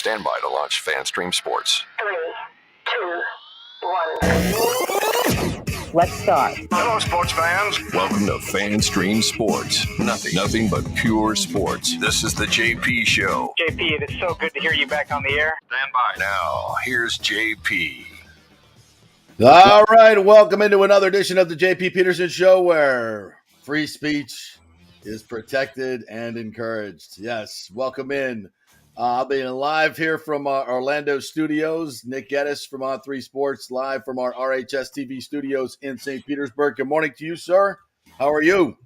Stand by to launch FanStream Sports. 3, 2, 1. Let's start. Hello, sports fans. Welcome to FanStream Sports. Nothing but pure sports. This is the JP Show. JP, it is so good to hear you back on the air. Stand by. Now, here's JP. All right, welcome into another edition of the JP Peterson Show, where free speech is protected and encouraged. Yes, welcome in. I'll be live here from our Orlando studios. Nick Geddes from On3 Sports, live from our RHS TV studios in St. Petersburg. Good morning to you, sir. How are you?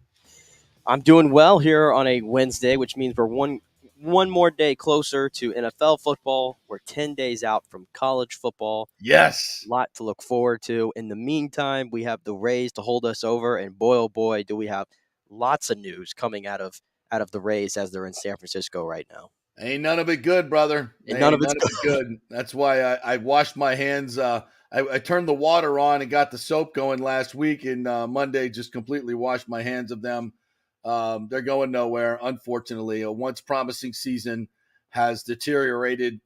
I'm doing well here on a Wednesday, which means we're one more day closer to NFL football. We're 10 days out from college football. Yes. A lot to look forward to. In the meantime, we have the Rays to hold us over, and boy, oh boy, do we have lots of news coming out of the Rays as they're in San Francisco right now. Ain't none of it good, brother. None of it's good. That's why I washed my hands. I turned the water on and got the soap going last week, and Monday just completely washed my hands of them. They're going nowhere, unfortunately. A once promising season has deteriorated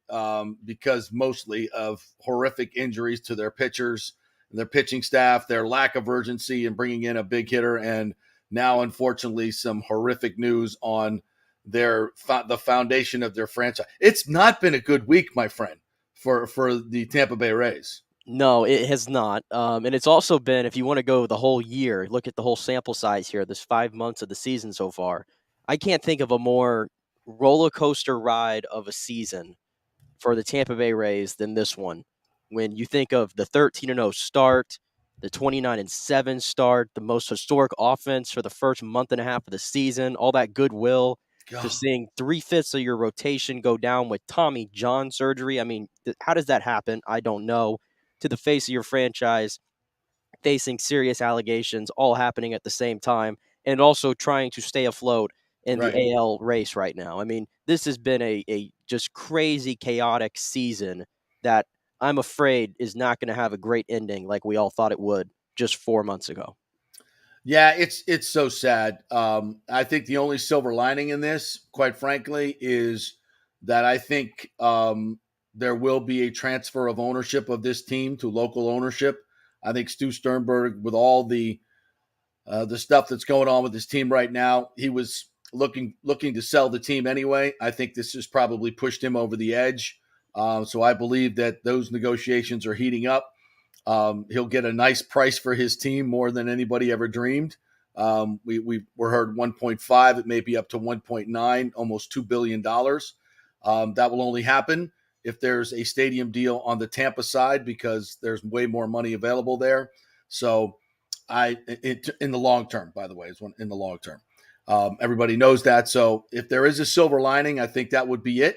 because mostly of horrific injuries to their pitchers, their pitching staff, their lack of urgency in bringing in a big hitter, and now, unfortunately, some horrific news on the foundation of their franchise. It's not been a good week, my friend, for the Tampa Bay Rays. No, it has not. And it's also been, if you want to go the whole year, look at the whole sample size here, this 5 months of the season so far. I can't think of a more roller coaster ride of a season for the Tampa Bay Rays than this one. When you think of the 13-0 start, the 29-7 start, the most historic offense for the first month and a half of the season, all that goodwill, to seeing 3/5 of your rotation go down with Tommy John surgery. I mean, how does that happen? I don't know. To the face of your franchise, facing serious allegations, all happening at the same time, and also trying to stay afloat in the AL race right now. I mean, this has been a just crazy, chaotic season that I'm afraid is not going to have a great ending like we all thought it would just 4 months ago. Yeah, it's so sad. I think the only silver lining in this, quite frankly, is that I think there will be a transfer of ownership of this team to local ownership. I think Stu Sternberg, with all the stuff that's going on with his team right now, he was looking to sell the team anyway. I think this has probably pushed him over the edge. So I believe that those negotiations are heating up. He'll get a nice price for his team, more than anybody ever dreamed. We were heard 1.5. It may be up to 1.9, almost $2 billion. That will only happen if there's a stadium deal on the Tampa side, because there's way more money available there. So in the long term, by the way, in the long term, everybody knows that. So if there is a silver lining, I think that would be it.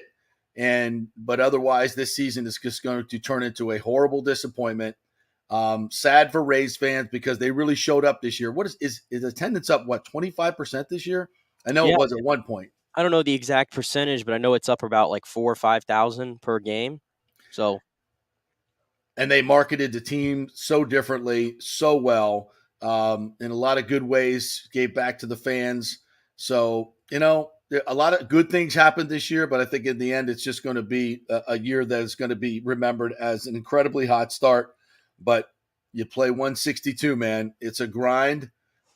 But otherwise, this season is just going to turn into a horrible disappointment. Sad for Rays fans because they really showed up this year. What is attendance up? 25% this year? I know it was at one point. I don't know the exact percentage, but I know it's up about like 4,000 or 5,000 per game. So, and they marketed the team so differently, so well, in a lot of good ways. Gave back to the fans. So a lot of good things happened this year, but I think in the end, it's just going to be a year that is going to be remembered as an incredibly hot start. But you play 162, man. It's a grind.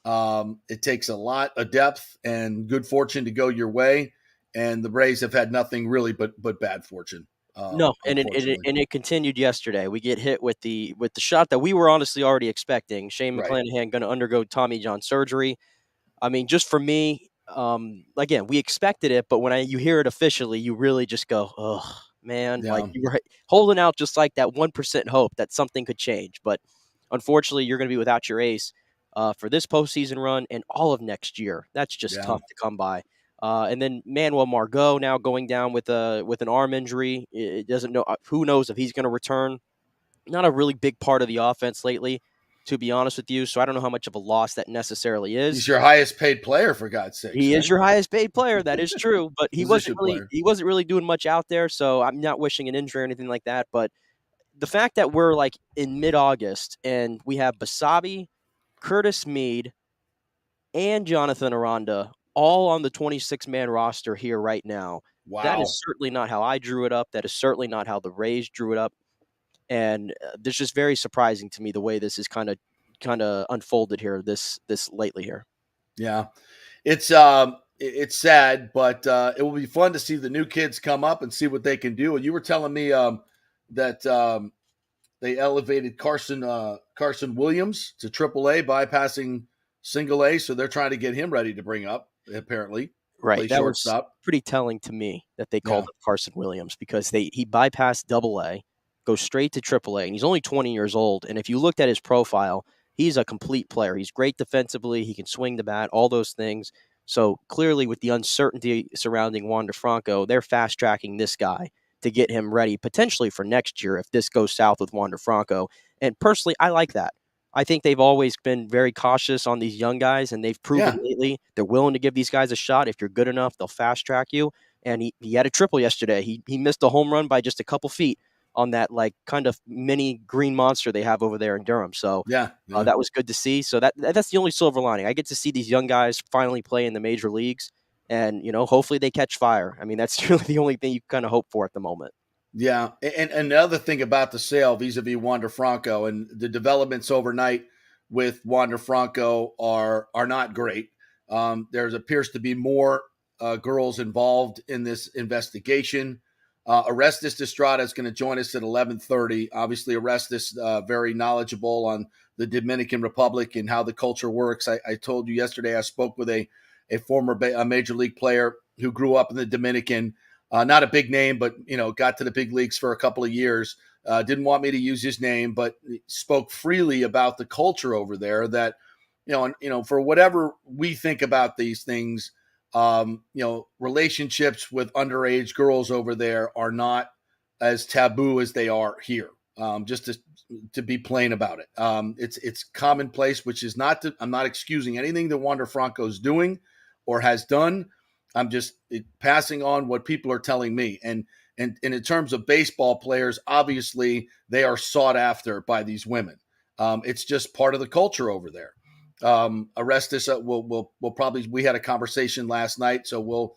It takes a lot of depth and good fortune to go your way. And the Rays have had nothing really but bad fortune. No, and it continued yesterday. We get hit with the shot that we were honestly already expecting. Shane McClanahan going to undergo Tommy John surgery. I mean, just for me, again, we expected it, but when you hear it officially, you really just go, oh, man. Yeah. Like, you were holding out just like that 1% hope that something could change. But unfortunately, you're going to be without your ace for this postseason run and all of next year. That's just tough to come by. And then Manuel Margot now going down with an arm injury. It doesn't know. Who knows if he's going to return. Not a really big part of the offense lately, to be honest with you. So I don't know how much of a loss that necessarily is. He's your highest paid player, for God's sake. He is your highest paid player. That is true. But he wasn't really doing much out there. So I'm not wishing an injury or anything like that. But the fact that we're like in mid-August and we have Basabe, Curtis Mead, and Jonathan Aranda all on the 26-man roster here right now. That Wow. is certainly not how I drew it up. That is certainly not how the Rays drew it up. And this is very surprising to me the way this is kind of unfolded here this lately here. Yeah. It's sad, but it will be fun to see the new kids come up and see what they can do. And you were telling me that they elevated Carson Williams to AAA, bypassing Single A, so they're trying to get him ready to bring up, apparently. Right. Play That was shortstop. pretty telling to me that they Yeah. called up Carson Williams because he bypassed AA, goes straight to AAA, and he's only 20 years old. And if you looked at his profile, he's a complete player. He's great defensively. He can swing the bat, all those things. So clearly, with the uncertainty surrounding Wander Franco, they're fast tracking this guy to get him ready potentially for next year if this goes south with Wander Franco. And personally, I like that. I think they've always been very cautious on these young guys, and they've proven Yeah. lately they're willing to give these guys a shot. If you're good enough, they'll fast track you. And he had a triple yesterday. He missed a home run by just a couple feet on that like kind of mini green monster they have over there in Durham. So Yeah. that was good to see. So that's the only silver lining. I get to see these young guys finally play in the major leagues, and hopefully they catch fire. I mean, that's really the only thing you kind of hope for at the moment. Yeah, and the other thing about the sale vis-a-vis Wander Franco and the developments overnight with Wander Franco are not great. There appears to be more girls involved in this investigation. Orestes Estrada is going to join us at 11:30. Obviously, Orestes very knowledgeable on the Dominican Republic and how the culture works. I told you yesterday I spoke with a former major league player who grew up in the Dominican. Not a big name, but got to the big leagues for a couple of years. Didn't want me to use his name, but spoke freely about the culture over there. That for whatever we think about these things, relationships with underage girls over there are not as taboo as they are here. Just to be plain about it, it's commonplace, which is not. I'm not excusing anything that Wander Franco is doing or has done. I'm just passing on what people are telling me. And in terms of baseball players, obviously they are sought after by these women. It's just part of the culture over there. Orestes will probably, we had a conversation last night, so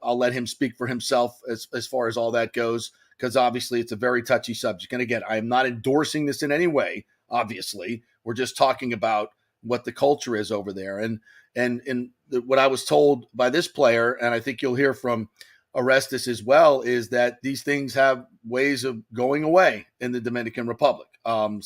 I'll let him speak for himself as far as all that goes, because obviously it's a very touchy subject. And again, I am not endorsing this in any way. Obviously, we're just talking about what the culture is over there. And what I was told by this player, and I think you'll hear from Orestes as well, is that these things have ways of going away in the Dominican Republic. And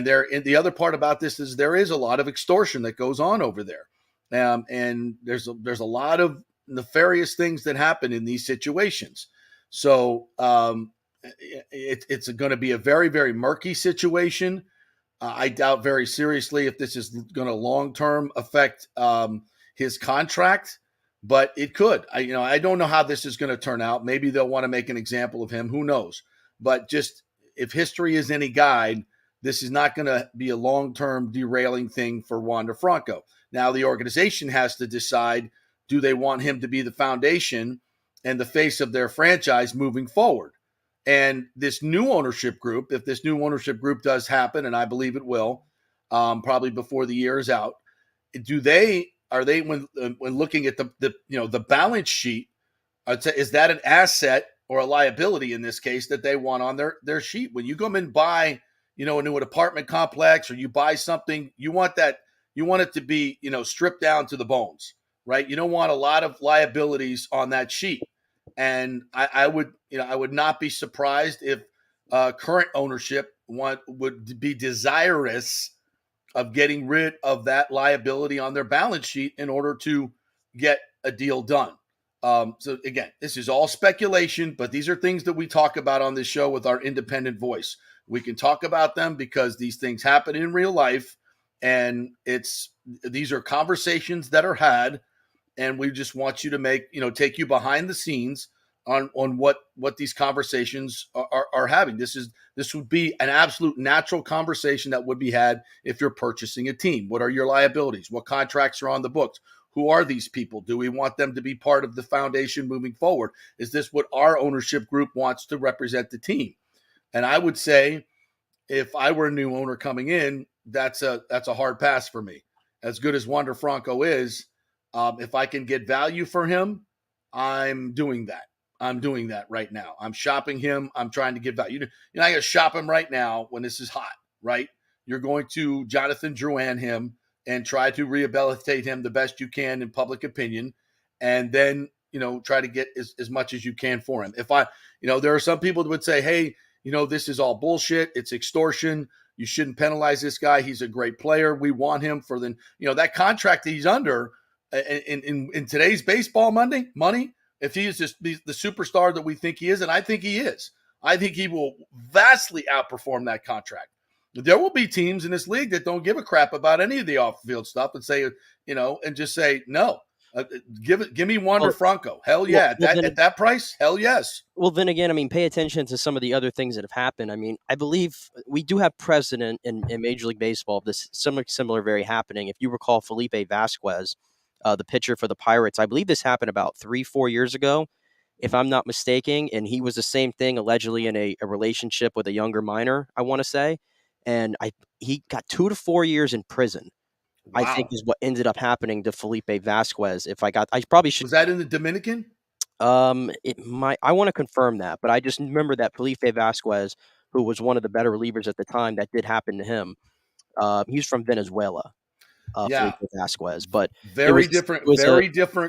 the other part about this is there is a lot of extortion that goes on over there. And there's a lot of nefarious things that happen in these situations. So it's going to be a very, very murky situation. I doubt very seriously if this is going to long-term affect his contract, but it could. I don't know how this is going to turn out. Maybe they'll want to make an example of him. Who knows? But just if history is any guide, this is not going to be a long-term derailing thing for Wander Franco. Now, the organization has to decide, do they want him to be the foundation and the face of their franchise moving forward? And this new ownership group, if this new ownership group does happen, and I believe it will, probably before the year is out, are they when looking at the balance sheet, is that an asset or a liability in this case that they want on their sheet? When you come and buy, a new apartment complex, or you buy something, you want it to be, stripped down to the bones, right? You don't want a lot of liabilities on that sheet. And I would not be surprised if current ownership would be desirous of getting rid of that liability on their balance sheet in order to get a deal done. So again, this is all speculation, but these are things that we talk about on this show with our independent voice. We can talk about them because these things happen in real life, and these are conversations that are had. And we just want you to take you behind the scenes on what these conversations are having. This would be an absolute natural conversation that would be had if you're purchasing a team. What are your liabilities? What contracts are on the books? Who are these people? Do we want them to be part of the foundation moving forward? Is this what our ownership group wants to represent the team? And I would say, if I were a new owner coming in, that's a hard pass for me. As good as Wander Franco is, if I can get value for him, I'm doing that. I'm doing that right now. I'm shopping him. I'm trying to give value. You're not going to shop him right now when this is hot, right? You're going to Jonathan Drouin him and try to rehabilitate him the best you can in public opinion, and then try to get as much as you can for him. If there are some people that would say, hey, this is all bullshit. It's extortion. You shouldn't penalize this guy. He's a great player. We want him for that contract that he's under in today's baseball money. If he is just the superstar that we think he is, and I think he is, I think he will vastly outperform that contract. There will be teams in this league that don't give a crap about any of the off-field stuff and say, and just say, no, give me Wander Franco. Hell yeah. At that price, hell yes. Well, then again, I mean, pay attention to some of the other things that have happened. I mean, I believe we do have precedent in Major League Baseball of this similar very happening. If you recall Felipe Vasquez, the pitcher for the Pirates, I believe this happened about 3-4 years ago, if I'm not mistaken. And he was the same thing, allegedly in a relationship with a younger minor, I want to say. And he got 2 to 4 years in prison. Wow. I think is what ended up happening to Felipe Vasquez. I probably should. Was that in the Dominican? It might. I want to confirm that, but I just remember that Felipe Vasquez, who was one of the better relievers at the time, that did happen to him. He's from Venezuela. Felipe Vasquez, but very different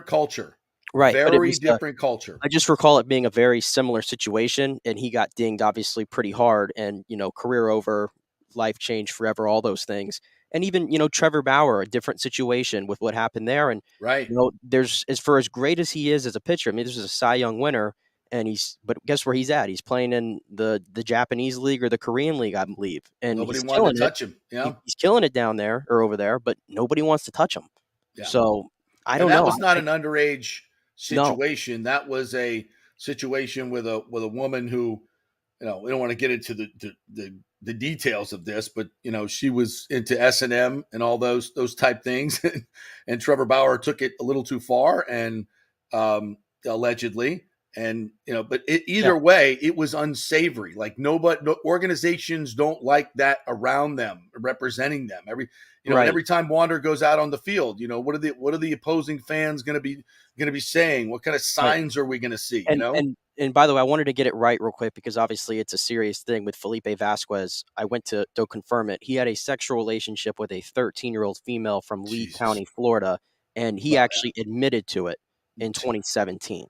culture. Right. Very different culture. I just recall it being a very similar situation, and he got dinged obviously pretty hard, and career over, life changed forever, all those things. And even, Trevor Bauer, a different situation with what happened there. And, right. There's, as far as great as he is as a pitcher, I mean, this is a Cy Young winner, but guess where he's at? He's playing in the Japanese league or the Korean league, I believe. And nobody wanted to touch him. Yeah. He's killing it down there or over there, but nobody wants to touch him. Yeah. So I don't know. That was not an underage situation. No. That was a situation with a woman who, we don't want to get into the details of this, but she was into S&M and all those type things, and Trevor Bauer took it a little too far, and allegedly, and but either way, it was unsavory. Like no organizations don't like that around them, representing them. Every time Wander goes out on the field, what are the opposing fans going to be saying? What kind of signs are we going to see? And by the way, I wanted to get it right real quick because obviously it's a serious thing with Felipe Vasquez. I went to confirm it. He had a sexual relationship with a 13-year-old female from Lee County, Florida, and he actually admitted to it in 2017.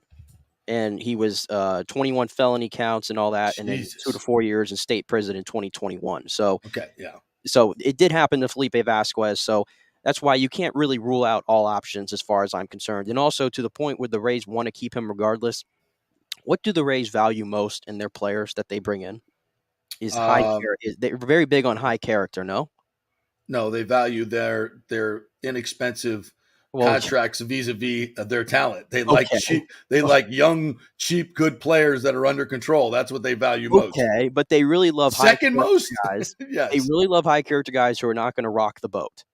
And he was 21 felony counts and all that, and then 2 to 4 years in state prison in 2021. So, so it did happen to Felipe Vasquez. So that's why you can't really rule out all options as far as I'm concerned. And also to the point where the Rays want to keep him regardless. What do the Rays value most in their players that they bring in? They're very big on high character, no? No, they value their inexpensive contracts vis-a-vis their talent. They like cheap. They like young, cheap, good players that are under control. That's what they value most. Okay, but they really love second most guys. Yes. They really love high character guys who are not going to rock the boat.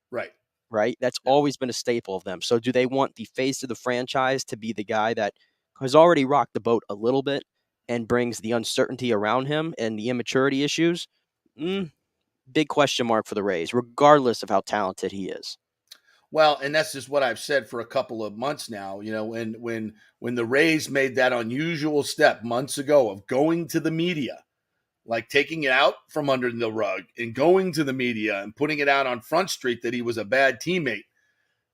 Right. That's always been a staple of them. So do they want the face of the franchise to be the guy that has already rocked the boat a little bit and brings the uncertainty around him and the immaturity issues? Big question mark for the Rays, regardless of how talented he is. Well, and that's just what I've said for a couple of months now. When the Rays made that unusual step months ago of going to the media, like taking it out from under the rug and going to the media and putting it out on Front Street that he was a bad teammate,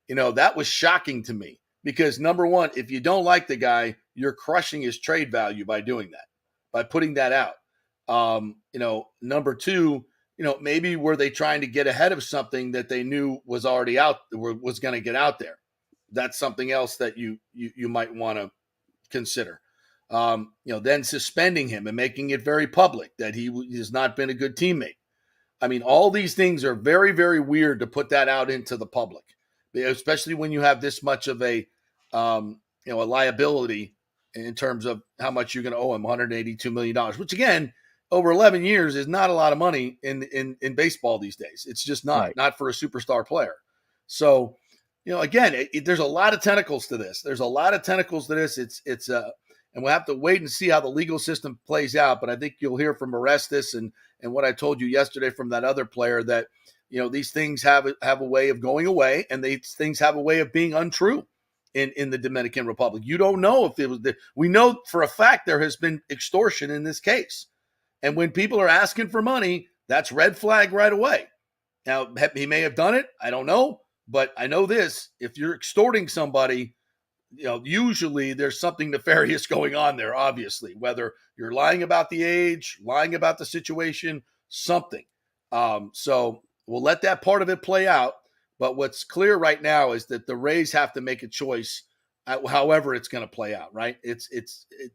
that was shocking to me. Because number one, if you don't like the guy, you're crushing his trade value by doing that, by putting that out. Number two, maybe were they trying to get ahead of something that they knew was already out, was going to get out there? That's something else that you might want to consider. Then suspending him and making it very public that he has not been a good teammate. I mean, all these things are very, very weird to put that out into the public, especially when you have this much of a liability in terms of how much you're going to owe him, $182 million, which again, over 11 years is not a lot of money in baseball these days. It's just not for a superstar player. So, again, there's a lot of tentacles to this. And we'll have to wait and see how the legal system plays out. But I think you'll hear from Orestes and what I told you yesterday from that other player that, these things have a way of going away, and these things have a way of being untrue. in the Dominican Republic. You don't know if it was we know for a fact there has been extortion in this case. And when people are asking for money, that's red flag right away. Now, he may have done it. I don't know. But I know this. If you're extorting somebody, usually there's something nefarious going on there, obviously, whether you're lying about the age, lying about the situation, something. So we'll let that part of it play out. But what's clear right now is that the Rays have to make a choice, however it's going to play out, right?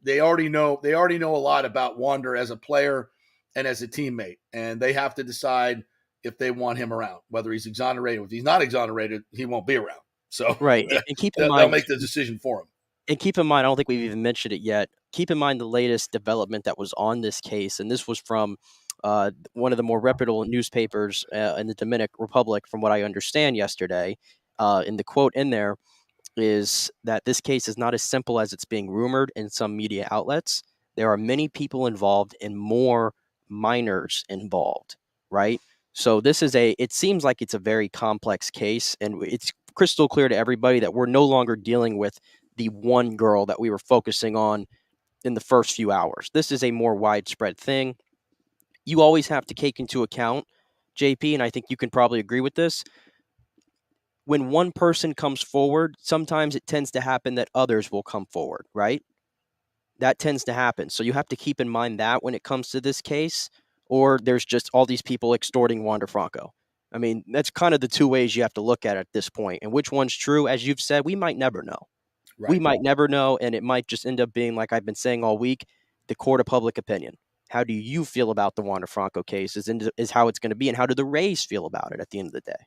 They already know a lot about Wander as a player and as a teammate, and they have to decide if they want him around, whether he's exonerated. If he's not exonerated, he won't be around. So right, and keep in they'll mind, make the decision for him. And keep in mind, I don't think we've even mentioned it yet. Keep in mind the latest development that was on this case, and this was from one of the more reputable newspapers in the Dominican Republic, from what I understand yesterday. And the quote in there is that this case is not as simple as it's being rumored in some media outlets. There are many people involved and more minors involved, right? So it seems like it's a very complex case, and it's crystal clear to everybody that we're no longer dealing with the one girl that we were focusing on in the first few hours. This is a more widespread thing. You always have to take into account, JP, and I think you can probably agree with this. When one person comes forward, sometimes it tends to happen that others will come forward, right? That tends to happen. So you have to keep in mind that when it comes to this case, or there's just all these people extorting Wander Franco. I mean, that's kind of the two ways you have to look at it at this point. And which one's true, as you've said, we might never know. Right. We might never know, and it might just end up being, like I've been saying all week, the court of public opinion. How do you feel about the Wander Franco case is how it's going to be, and how do the Rays feel about it at the end of the day?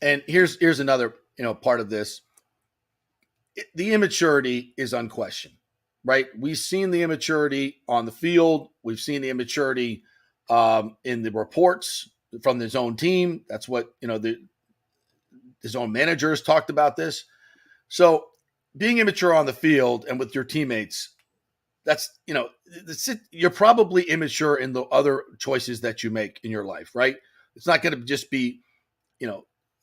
And here's another part of this. The immaturity is unquestioned, right? We've seen the immaturity on the field. We've seen the immaturity in the reports from his own team. That's what his own managers talked about this. So being immature on the field and with your teammates, you're probably immature in the other choices that you make in your life, right? It's not going to just be,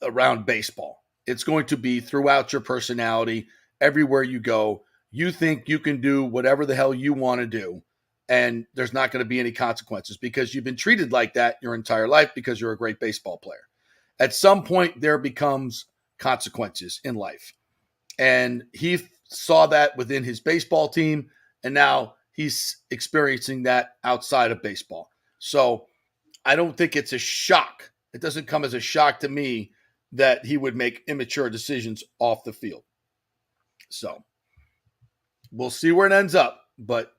around baseball. It's going to be throughout your personality, everywhere you go. You think you can do whatever the hell you want to do, and there's not going to be any consequences because you've been treated like that your entire life because you're a great baseball player. At some point, there becomes consequences in life. And he saw that within his baseball team, and now he's experiencing that outside of baseball. So I don't think it's a shock. It doesn't come as a shock to me that he would make immature decisions off the field. So we'll see where it ends up, but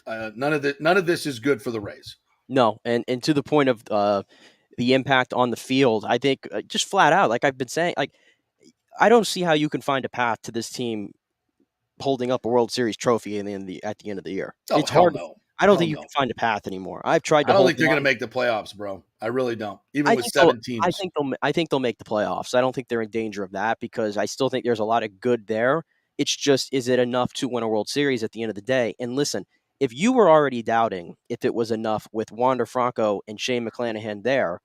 none of this is good for the Rays. No, and to the point of the impact on the field, I think just flat out, like I've been saying, like I don't see how you can find a path to this team holding up a World Series trophy at the end of the year. Oh, it's hard. No. I don't think you can find a path anymore. I've tried to. I don't think they're going to make the playoffs, bro. I really don't. Even with 7 teams, I think they'll make the playoffs. I don't think they're in danger of that because I still think there's a lot of good there. It's just, is it enough to win a World Series at the end of the day? And listen, if you were already doubting if it was enough with Wander Franco and Shane McClanahan there,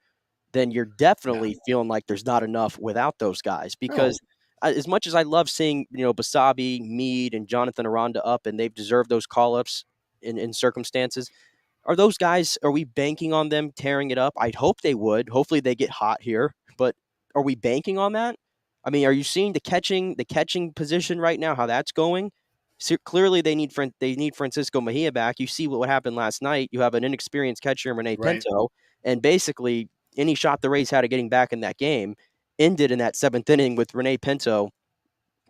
then you're definitely feeling like there's not enough without those guys because. As much as I love seeing, Basabe, Meade, and Jonathan Aranda up, and they've deserved those call-ups in circumstances, are we banking on them tearing it up? I'd hope they would. Hopefully they get hot here, but are we banking on that? I mean, are you seeing the catching position right now, how that's going? So clearly they need Francisco Mejia back. You see what happened last night. You have an inexperienced catcher in Rene Pinto, and basically any shot the Rays had at getting back in that game ended in that 7th inning with Rene Pinto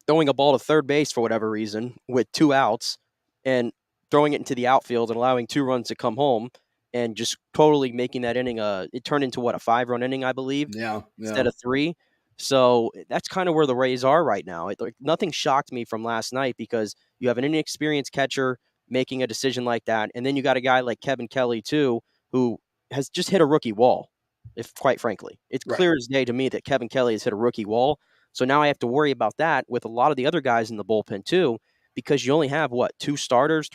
throwing a ball to third base for whatever reason with 2 outs and throwing it into the outfield and allowing 2 runs to come home and just totally making that inning it turned into a 5-run inning, I believe, instead of 3. So that's kind of where the Rays are right now. Nothing shocked me from last night because you have an inexperienced catcher making a decision like that, and then you got a guy like Kevin Kelly too who has just hit a rookie wall. If quite frankly, it's clear as day to me that Kevin Kelly has hit a rookie wall. So now I have to worry about that with a lot of the other guys in the bullpen too, because you only have 3 starters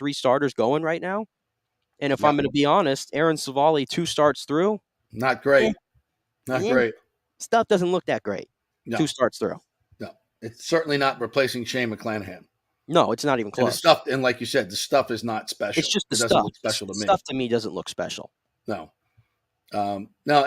going right now. And if I'm going to be honest, Aaron Savali 2 starts through, not great. Not great. Stuff doesn't look that great. No. 2 starts through. No. It's certainly not replacing Shane McClanahan. No, it's not even And close. the stuff, and like you said, the stuff is not special. It's just the It doesn't stuff. look special to The me. stuff to me doesn't look special. No. No,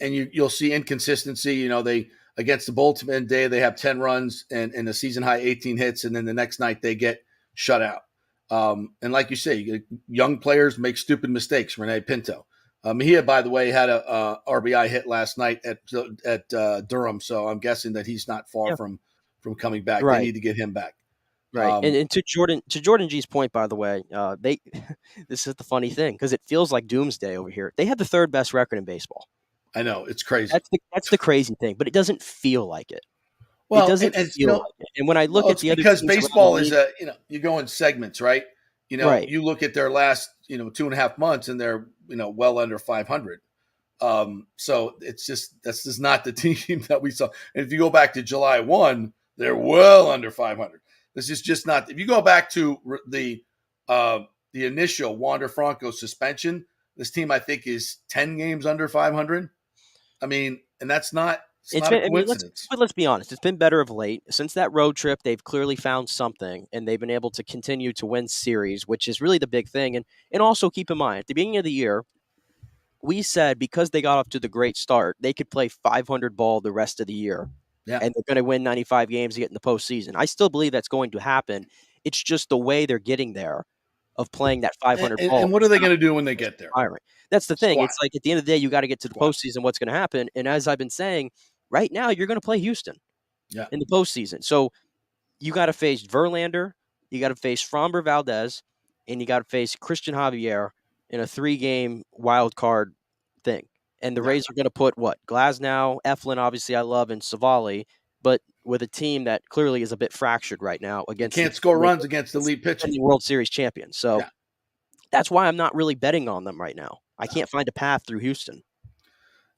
and you'll see inconsistency. You know, they against the Boltzmann day they have 10 runs and a season high 18 hits, and then the next night they get shut out. And like you say, young players make stupid mistakes. Rene Pinto, Mejia, by the way, had a RBI hit last night at Durham, so I'm guessing that he's not far from coming back. Right. They need to get him back. Right, and to Jordan G's point, by the way, they this is the funny thing because it feels like doomsday over here. They have the third best record in baseball. I know, it's crazy. That's the crazy thing, but it doesn't feel like it. Well, it doesn't feel like it. And when I look at the other because teams baseball around is the league, you go in segments, right? Right. You look at their last 2.5 months and they're well under 500. So it's just that's just not the team that we saw. And if you go back to July 1, they're well under 500. This is just not. If you go back to the initial Wander Franco suspension, this team I think is 10 games under 500. I mean, and that's not. It's not a coincidence. let's be honest. It's been better of late. Since that road trip, they've clearly found something, and they've been able to continue to win series, which is really the big thing. And also keep in mind, at the beginning of the year, we said because they got off to the great start, they could play 500 ball the rest of the year. Yeah. And they're going to win 95 games to get in the postseason. I still believe that's going to happen. It's just the way they're getting there of playing that 500 ball. And what are they going to do when they get there? That's the thing. Squat. It's like at the end of the day, you got to get to the postseason. What's going to happen? And as I've been saying, right now you're going to play Houston in the postseason. So you got to face Verlander, you got to face Framber Valdez, and you got to face Christian Javier in a 3-game wild card thing. And the Rays are going to put Glasnow, Eflin, obviously I love, and Savali, but with a team that clearly is a bit fractured right now against can't score runs against the lead pitcher, the World Series champions. So that's why I'm not really betting on them right now. I can't find a path through Houston.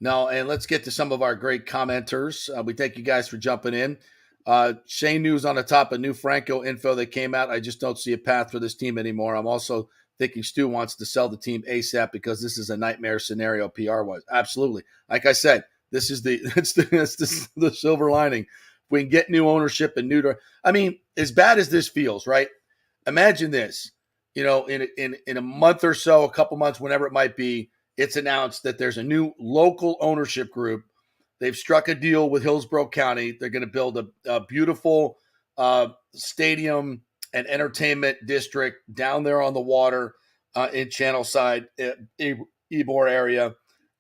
No, and let's get to some of our great commenters. We thank you guys for jumping in. Shane News on the top of new Franco info that came out. I just don't see a path for this team anymore. I'm also thinking Stu wants to sell the team ASAP because this is a nightmare scenario PR-wise. Absolutely. Like I said, this is the silver lining. If we can get new ownership and I mean, as bad as this feels, right? Imagine this, in a month or so, a couple months, whenever it might be, it's announced that there's a new local ownership group. They've struck a deal with Hillsborough County. They're going to build a beautiful stadium and entertainment district down there on the water in Channelside, Ybor area.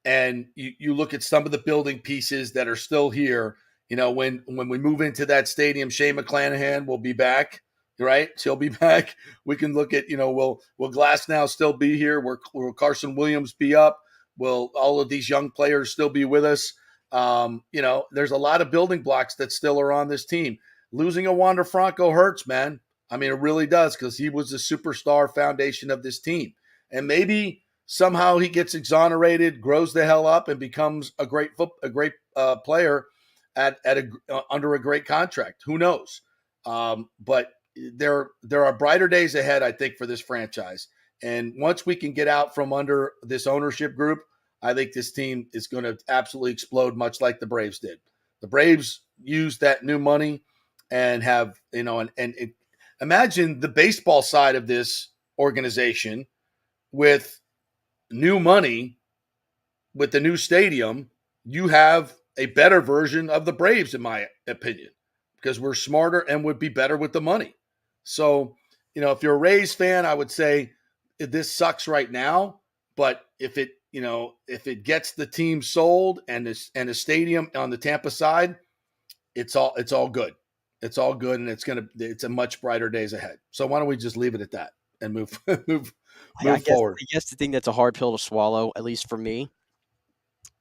And you look at some of the building pieces that are still here. When we move into that stadium, Shane McClanahan will be back, right? She'll be back. We can look at, will Glasnow still be here? Will Carson Williams be up? Will all of these young players still be with us? There's a lot of building blocks that still are on this team. Losing a Wander Franco hurts, man. I mean, it really does because he was the superstar foundation of this team. And maybe somehow he gets exonerated, grows the hell up, and becomes a great player under a great contract. Who knows? But there are brighter days ahead, I think, for this franchise. And once we can get out from under this ownership group, I think this team is going to absolutely explode, much like the Braves did. The Braves used that new money and have, imagine the baseball side of this organization with new money, with the new stadium. You have a better version of the Braves, in my opinion, because we're smarter and would be better with the money. So, if you're a Rays fan, I would say this sucks right now, but if it gets the team sold and a stadium on the Tampa side, it's all good. It's all good, and it's a much brighter days ahead. So why don't we just leave it at that and move forward? I guess the thing that's a hard pill to swallow, at least for me,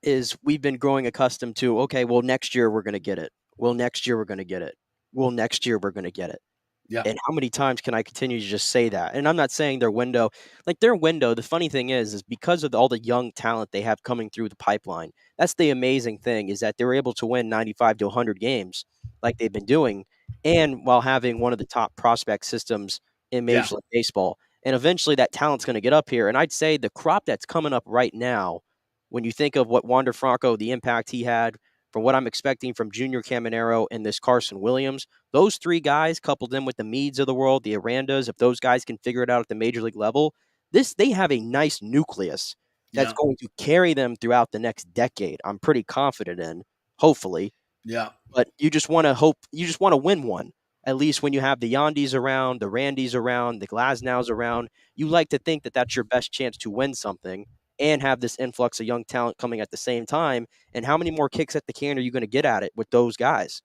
is we've been growing accustomed to, okay, well, next year we're going to get it. Well, next year we're going to get it. Well, next year we're going to get it. Yeah. And how many times can I continue to just say that? And I'm not saying their window, the funny thing is because of all the young talent they have coming through the pipeline, that's the amazing thing is that they're able to win 95 to 100 games like they've been doing, and while having one of the top prospect systems in Major League Baseball. And eventually that talent's going to get up here. And I'd say the crop that's coming up right now, when you think of what Wander Franco, the impact he had from what I'm expecting from Junior Caminero and this Carson Williams, those three guys, coupled in with the Meads of the world, the Arandas, if those guys can figure it out at the major league level, they have a nice nucleus that's going to carry them throughout the next decade. I'm pretty confident in, hopefully. Yeah. But you just want to win one. At least when you have the Yandis around, the Randys around, the Glasnows around, you like to think that that's your best chance to win something and have this influx of young talent coming at the same time. And how many more kicks at the can are you going to get at it with those guys?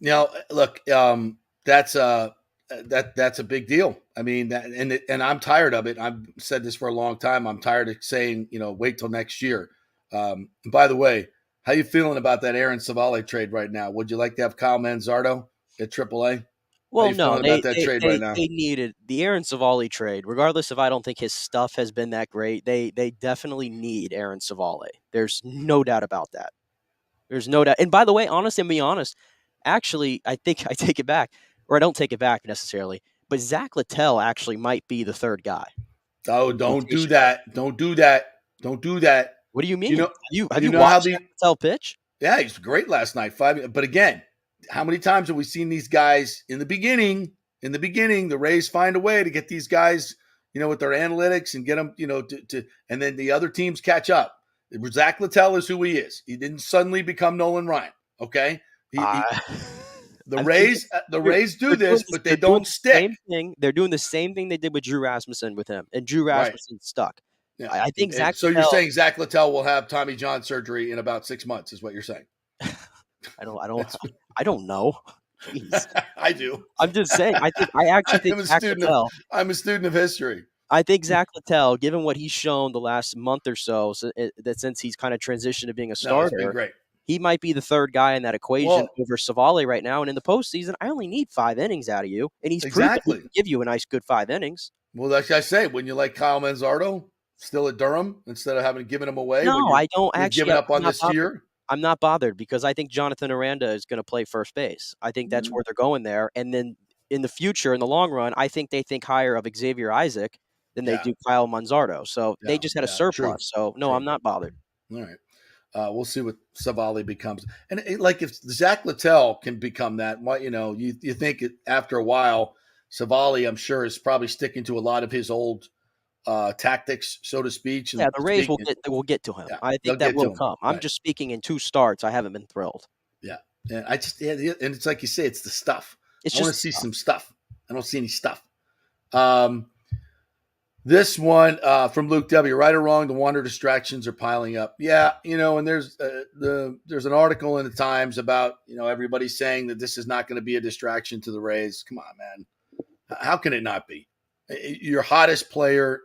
Look, that's a big deal. I mean, and I'm tired of it. I've said this for a long time. I'm tired of saying, wait till next year. And by the way, how you feeling about that Aaron Savale trade right now? Would you like to have Kyle Manzardo at AAA? Well, no, about that trade right now? They needed the Aaron Savale trade, regardless if I don't think his stuff has been that great. They definitely need Aaron Savale. There's no doubt about that. There's no doubt. And by the way, honest and be honest, actually, I think I take it back, or I don't take it back necessarily. But Zach Littell actually might be the third guy. Oh, don't do that! Don't do that! Don't do that! What do you mean? Have you know watched Zach Littell pitch? Yeah, he's great last night. But again, how many times have we seen these guys in the beginning? In the beginning, the Rays find a way to get these guys, with their analytics and get them, and then the other teams catch up. Zach Littell is who he is. He didn't suddenly become Nolan Ryan. Okay, the Rays do this, but they don't stick. They're doing the same thing they did with Drew Rasmussen with him, and Drew Rasmussen stuck. Yeah. I think Zach. So you're saying Zach Littell will have Tommy John surgery in about 6 months, is what you're saying? I don't know. Jeez. I do. I'm just saying. I actually think Zach Littell. I'm a student of history. I think Zach Littell, given what he's shown the last month or so, that since he's kind of transitioned to being a starter, great. He might be the third guy in that equation over Savale right now. And in the postseason, I only need 5 innings out of you, and he's proven he can give you a nice, good 5 innings. Well, like I say, when you like Kyle Manzardo still at Durham instead of having given him away, no, I don't actually giving up on this year. I'm not bothered because I think Jonathan Aranda is going to play first base. I think that's where they're going there. And then in the future, in the long run, I think they think higher of Xavier Isaac than they do Kyle Manzardo. So they just had a surplus. True. So, no, I'm not bothered. All right. We'll see what Savale becomes. And if Zach Littell can become that, you think after a while, Savale, I'm sure, is probably sticking to a lot of his old tactics, so to speak. Yeah, the Rays will get to him. Yeah, I think that will come. I'm just speaking in 2 starts. I haven't been thrilled. Yeah, and and it's like you say, it's the stuff. I want to see some stuff. I don't see any stuff. This one from Luke W. Right or wrong, the Wander distractions are piling up. Yeah, and there's an article in the Times about everybody saying that this is not going to be a distraction to the Rays. Come on, man. How can it not be? Your hottest player,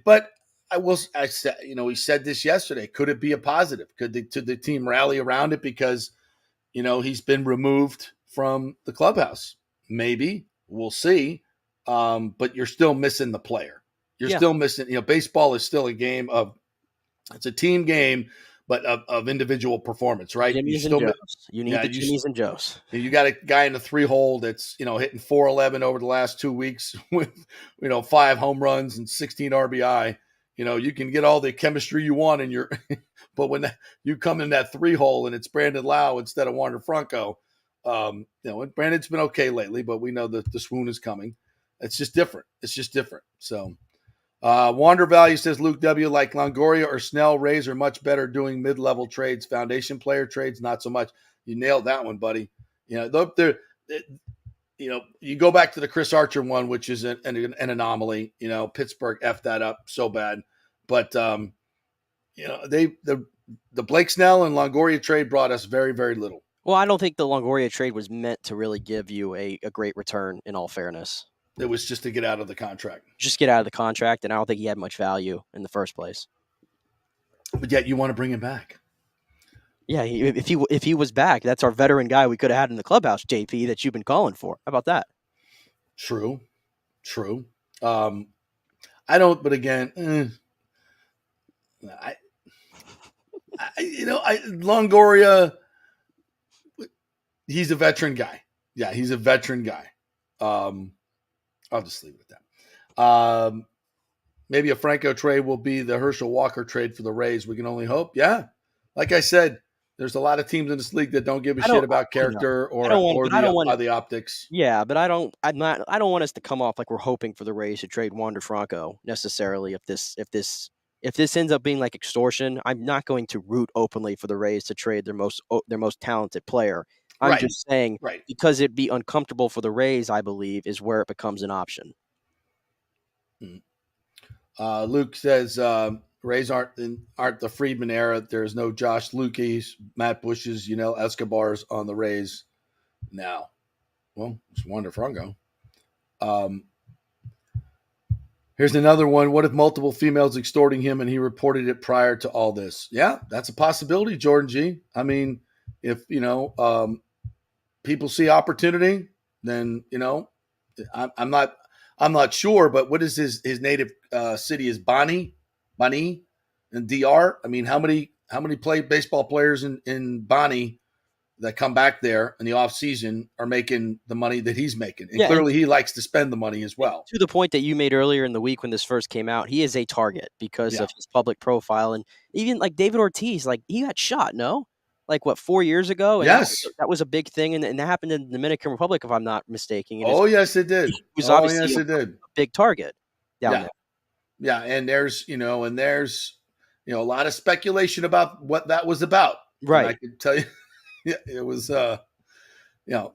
but I said, he said this yesterday. Could it be a positive? Could the team rally around it because, he's been removed from the clubhouse? Maybe. We'll see. But you're still missing the player. You're still missing, baseball is still a game it's a team game, but of individual perforence, right? You need the Jimmys and Joes. You got a guy in the 3-hole that's, hitting .411 over the last 2 weeks with, 5 home runs and 16 RBI. You can get all the chemistry you want in but when you come in that 3-hole and it's Brandon Lau instead of Wander Franco, and Brandon's been okay lately, but we know that the swoon is coming. It's just different. So, Wander Value says Luke W. Like Longoria or Snell, Rays are much better doing mid-level trades. Foundation player trades, not so much. You nailed that one, buddy. You go back to the Chris Archer one, which is an anomaly. Pittsburgh effed that up so bad. But the Blake Snell and Longoria trade brought us very, very little. Well, I don't think the Longoria trade was meant to really give you a great return, in all fairness. It was just to get out of the contract. And I don't think he had much value in the first place. But yet you want to bring him back. Yeah, if he was back, that's our veteran guy we could have had in the clubhouse, JP, that you've been calling for. How about that? True. I don't, but again, Longoria, he's a veteran guy. Yeah, he's a veteran guy. I'll just leave it at that. Maybe a Franco trade will be the Herschel Walker trade for the Rays. We can only hope. Yeah. Like I said, there's a lot of teams in this league that don't give a shit about character or the optics. Yeah, but I don't want us to come off like we're hoping for the Rays to trade Wander Franco necessarily. If this ends up being like extortion, I'm not going to root openly for the Rays to trade their most talented player. I'm just saying because it'd be uncomfortable for the Rays, I believe, is where it becomes an option. Luke says Rays aren't the Friedman era. There's no Josh Lukey's, Matt Bush's, Escobar's on the Rays now. Well, it's Wander Franco. Here's another one. What if multiple females extorting him and he reported it prior to all this? Yeah, that's a possibility, Jordan G. I mean, if, people see opportunity, then, I'm not sure, but what is his native city is Bonnie and DR? I mean, how many baseball players in Bonnie that come back there in the off season are making the money that he's making? And clearly he likes to spend the money as well. To the point that you made earlier in the week when this first came out, he is a target because of his public profile. And even like David Ortiz, like he got shot, no? Like 4 years ago? And yes. That was a big thing. And that happened in the Dominican Republic, if I'm not mistaken. And yes, it did. He was obviously a big target down there. Yeah. And there's a lot of speculation about what that was about. Right. And I can tell you, it was, the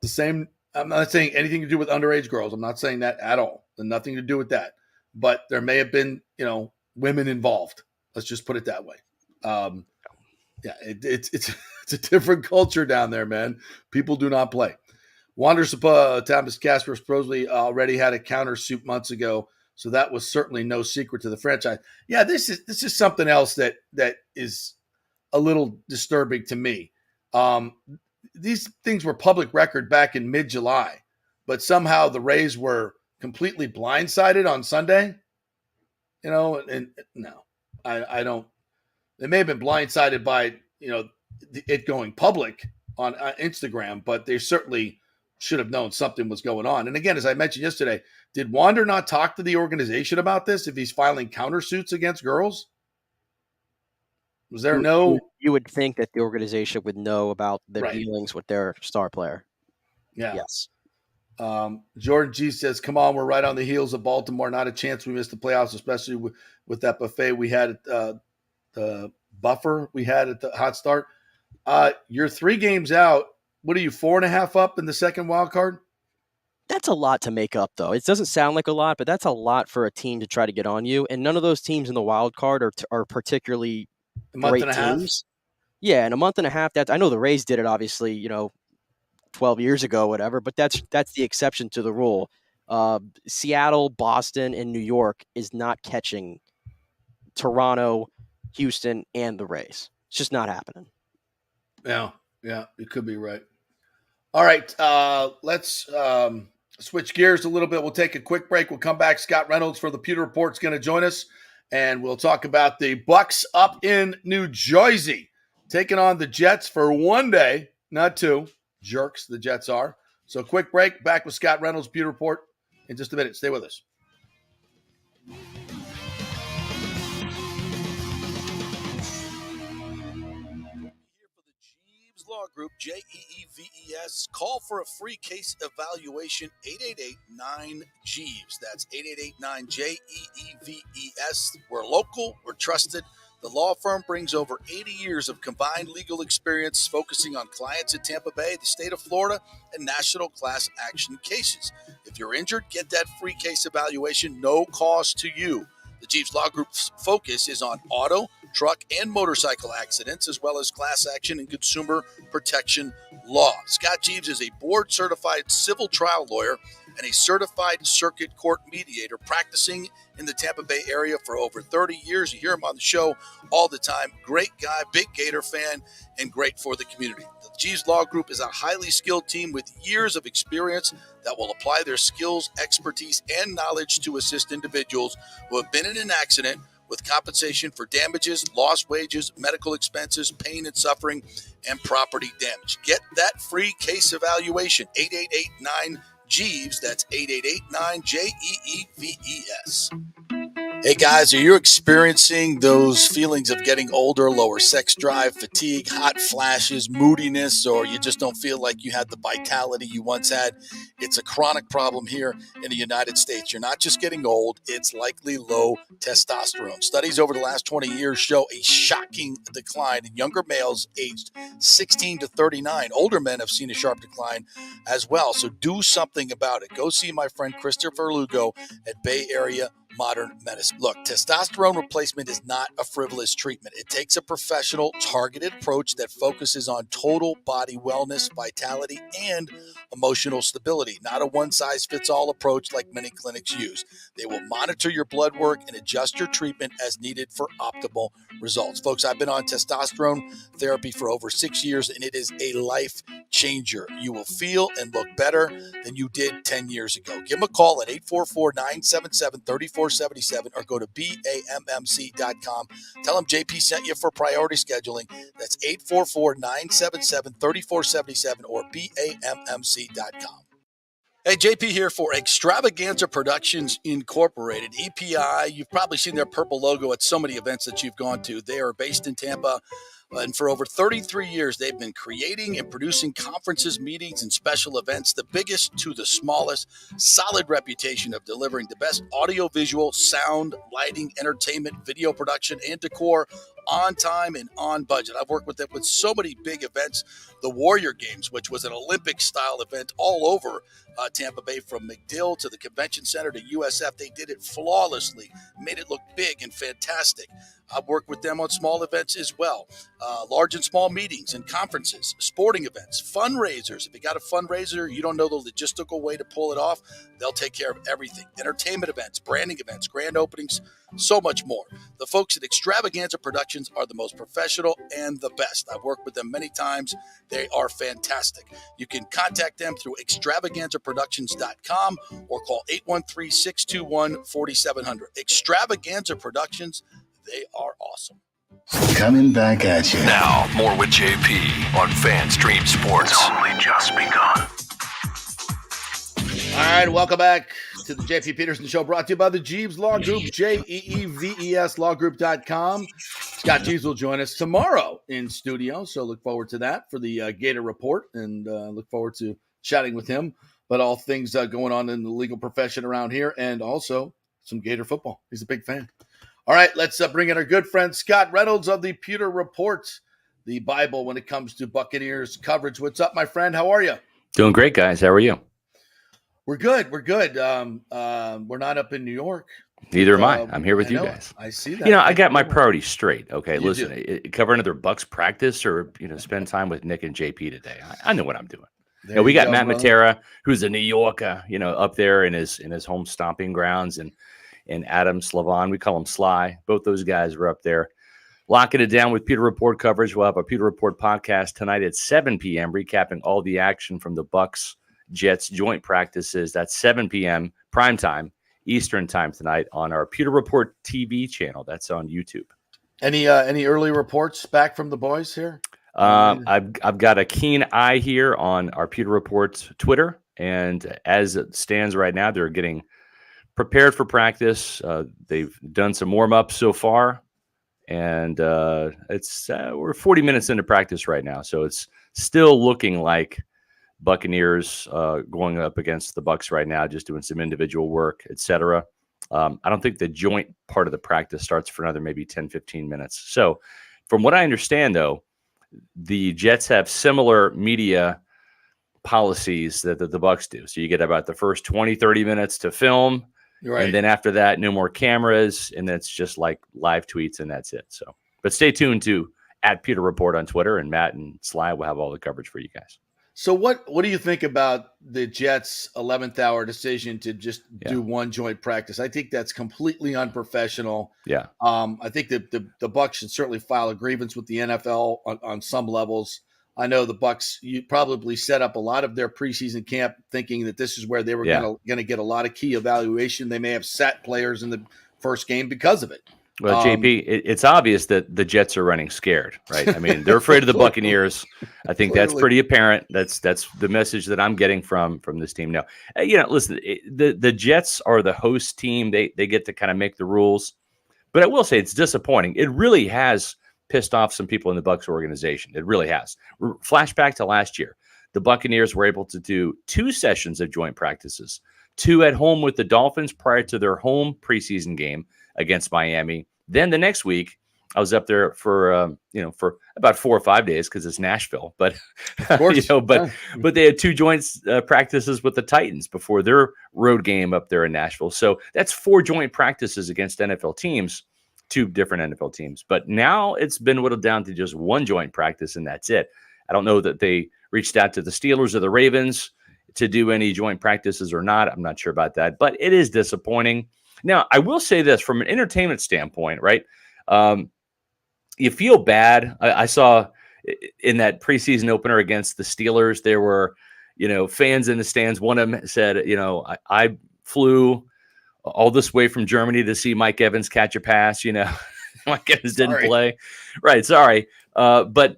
same. I'm not saying anything to do with underage girls. I'm not saying that at all. Nothing to do with that. But there may have been, women involved. Let's just put it that way. It's a different culture down there, man. People do not play. Wander Thomas Casper supposedly already had a countersuit months ago, so that was certainly no secret to the franchise. Yeah, this is something else that is a little disturbing to me. These things were public record back in mid-July, but somehow the Rays were completely blindsided on Sunday. And no, I don't. They may have been blindsided by it going public on Instagram, but they certainly should have known something was going on. And again, as I mentioned yesterday, did Wander not talk to the organization about this if he's filing countersuits against girls? Was there no... You would think that the organization would know about their dealings with their star player. Yeah. Yes. Jordan G says, come on, we're right on the heels of Baltimore. Not a chance we missed the playoffs, especially with that buffet we had at the buffer we had at the hot start. You're 3 games out. What are you, 4.5 up in the second wild card? That's a lot to make up, though. It doesn't sound like a lot, but that's a lot for a team to try to get on you. And none of those teams in the wild card are particularly great teams. Yeah, in a month and a half. I know the Rays did it, obviously, 12 years ago, whatever. But that's the exception to the rule. Seattle, Boston, and New York is not catching Toronto, Houston, and the Rays. It's just not happening. Yeah, you could be right. All right, let's switch gears a little bit. We'll take a quick break. We'll come back. Scott Reynolds for the Pewter Report's going to join us, and we'll talk about the Bucks up in New Jersey taking on the Jets for 1 day, not 2. Jerks, the Jets are. So quick break. Back with Scott Reynolds, Pewter Report, in just a minute. Stay with us. Law Group, JEEVES. Call for a free case evaluation, 888-9-JEEVES. That's 888-9-JEEVES. We're local, we're trusted. The law firm brings over 80 years of combined legal experience focusing on clients in Tampa Bay, the state of Florida, and national class action cases. If you're injured, get that free case evaluation, no cost to you. The Jeeves Law Group's focus is on auto, truck, and motorcycle accidents, as well as class action and consumer protection law. Scott Jeeves is a board-certified civil trial lawyer and a certified circuit court mediator practicing in the Tampa Bay area for over 30 years. You hear him on the show all the time. Great guy, big Gator fan, and great for the community. The Jeeves Law Group is a highly skilled team with years of experience that will apply their skills, expertise, and knowledge to assist individuals who have been in an accident with compensation for damages, lost wages, medical expenses, pain and suffering, and property damage. Get that free case evaluation, 888-9-JEEVES. That's 888-9-JEEVES. Hey guys, are you experiencing those feelings of getting older, lower sex drive, fatigue, hot flashes, moodiness, or you just don't feel like you had the vitality you once had? It's a chronic problem here in the United States. You're not just getting old, it's likely low testosterone. Studies over the last 20 years show a shocking decline in younger males aged 16 to 39. Older men have seen a sharp decline as well. So do something about it. Go see my friend Christopher Lugo at Bay Area Modern Medicine. Look, testosterone replacement is not a frivolous treatment. It takes a professional, targeted approach that focuses on total body wellness, vitality, and emotional stability, not a one-size-fits-all approach like many clinics use. They will monitor your blood work and adjust your treatment as needed for optimal results. Folks, I've been on testosterone therapy for over 6 years, and it is a life changer. You will feel and look better than you did 10 years ago. Give them a call at 844-977-3477 or go to BAMMC.com. Tell them JP sent you for priority scheduling. That's 844-977-3477 or BAMMC.com. Hey, JP here for Extravaganza Productions Incorporated, EPI. You've probably seen their purple logo at so many events that you've gone to. They are based in Tampa. And for over 33 years, they've been creating and producing conferences, meetings, and special events, the biggest to the smallest. Solid reputation of delivering the best audio-visual, sound, lighting, entertainment, video production, and decor on time and on budget. I've worked with them with so many big events. The Warrior Games, which was an Olympic-style event all over Tampa Bay, from McDill to the Convention Center to USF. They did it flawlessly, made it look big and fantastic. I've worked with them on small events as well, large and small meetings and conferences, sporting events, fundraisers. If you got a fundraiser, you don't know the logistical way to pull it off, they'll take care of everything. Entertainment events, branding events, grand openings, so much more. The folks at Extravaganza Productions are the most professional and the best. I've worked with them many times. They are fantastic. You can contact them through extravaganzaproductions.com or call 813-621-4700. Extravaganza Productions, they are awesome. Coming back at you. Now, more with JP on FanStream Sports. It's only just begun. All right, welcome back to the JP Peterson Show, brought to you by the Jeeves Law Group, JEEVES lawgroup.com. Scott Jeeves will join us tomorrow in studio, so look forward to that for the Gator Report, and look forward to chatting with him about all things going on in the legal profession around here, and also some Gator football. He's a big fan. All right, let's bring in our good friend Scott Reynolds of the Pewter Report, the Bible when it comes to Buccaneers coverage. What's up, my friend? How are you? Doing great, guys. How are you? We're good. We're good. We're not up in New York. Neither am I. I'm here with you guys. I see that. You know, I got my priorities straight. Okay, You listen, cover another Bucks practice or, spend time with Nick and JP today. I know what I'm doing. We got Matt Matera, who's a New Yorker, up there in his home stomping grounds, and Adam Slavon, we call him Sly. Both those guys are up there locking it down with Pewter Report coverage. We'll have a Pewter Report podcast tonight at 7 p.m., recapping all the action from the Bucks Jets joint practices. That's 7 p.m. prime time Eastern time tonight on our Pewter Report TV channel. That's on YouTube. Any early reports back from the boys here? I've got a keen eye here on our Pewter Report Twitter, and as it stands right now, they're getting prepared for practice. They've done some warm-ups so far, and we're 40 minutes into practice right now, so it's still looking like Buccaneers going up against the Bucks right now, just doing some individual work, etc. I don't think the joint part of the practice starts for another maybe 10, 15 minutes. So from what I understand, though, the Jets have similar media policies that the Bucks do. So you get about the first 20, 30 minutes to film. Right. And then after that, no more cameras, and that's just like live tweets, and that's it. So, but stay tuned to @Pewter Report on Twitter, and Matt and Sly will have all the coverage for you guys. So what do you think about the Jets' 11th hour decision to just do one joint practice? I think that's completely unprofessional. Yeah. I think that the Bucs should certainly file a grievance with the NFL on some levels. I know the Bucs, you probably set up a lot of their preseason camp thinking that this is where they were going to get a lot of key evaluation. They may have sat players in the first game because of it. Well, JP, it's obvious that the Jets are running scared, right? I mean, they're afraid of the Buccaneers. I think that's pretty apparent. That's the message that I'm getting from this team now. Listen, the Jets are the host team. They get to kind of make the rules. But I will say it's disappointing. It really has pissed off some people in the Bucs organization. It really has. Flashback to last year. The Buccaneers were able to do 2 sessions of joint practices, 2 at home with the Dolphins prior to their home preseason game against Miami. Then the next week, I was up there for about 4 or 5 days because it's Nashville. But of course, but they had 2 joint practices with the Titans before their road game up there in Nashville. So that's 4 joint practices against NFL teams, 2 different NFL teams. But now it's been whittled down to just 1 joint practice, and that's it. I don't know that they reached out to the Steelers or the Ravens to do any joint practices or not. I'm not sure about that, but it is disappointing. Now, I will say this from an entertainment standpoint, right? You feel bad. I saw in that preseason opener against the Steelers, there were, fans in the stands. One of them said, I flew all this way from Germany to see Mike Evans catch a pass. Mike Evans didn't play. Right. Sorry. But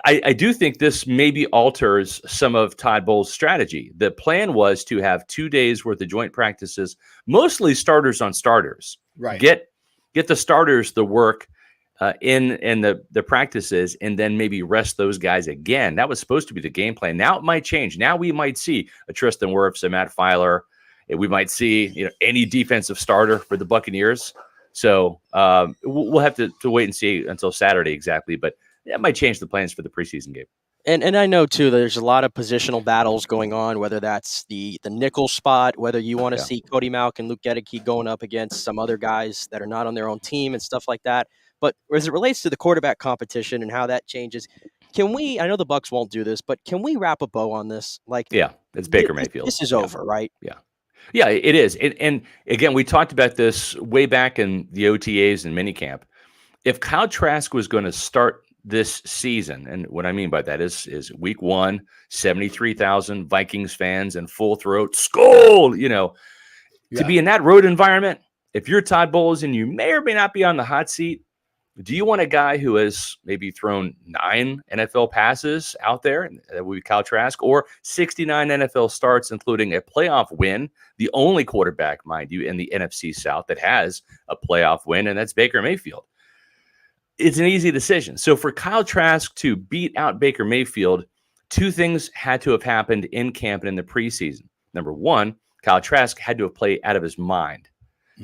I do think this maybe alters some of Todd Bowles' strategy. The plan was to have 2 days worth of joint practices, mostly starters on starters. Right. Get the starters the work in the practices, and then maybe rest those guys again. That was supposed to be the game plan. Now it might change. Now we might see a Tristan Wirfs, a Matt Filer. We might see any defensive starter for the Buccaneers. So we'll have to wait and see until Saturday exactly, but that might change the plans for the preseason game. And I know, too, there's a lot of positional battles going on, whether that's the nickel spot, whether you want to see Cody Mauch and Luke Gedeke going up against some other guys that are not on their own team and stuff like that. But as it relates to the quarterback competition and how that changes, can we – I know the Bucs won't do this, but can we wrap a bow on this? It's Baker Mayfield. This is over, right? Yeah, it is. And again, we talked about this way back in the OTAs and minicamp. If Kyle Trask was going to start this season, and what I mean by that is week 1, 73,000 Vikings fans in full throat, Skol, to be in that road environment, if you're Todd Bowles and you may or may not be on the hot seat, do you want a guy who has maybe thrown 9 NFL passes out there, and that would be Kyle Trask, or 69 NFL starts, including a playoff win, the only quarterback, mind you, in the NFC South that has a playoff win, and that's Baker Mayfield? It's an easy decision. So for Kyle Trask to beat out Baker Mayfield, 2 things had to have happened in camp and in the preseason. Number 1, Kyle Trask had to have played out of his mind.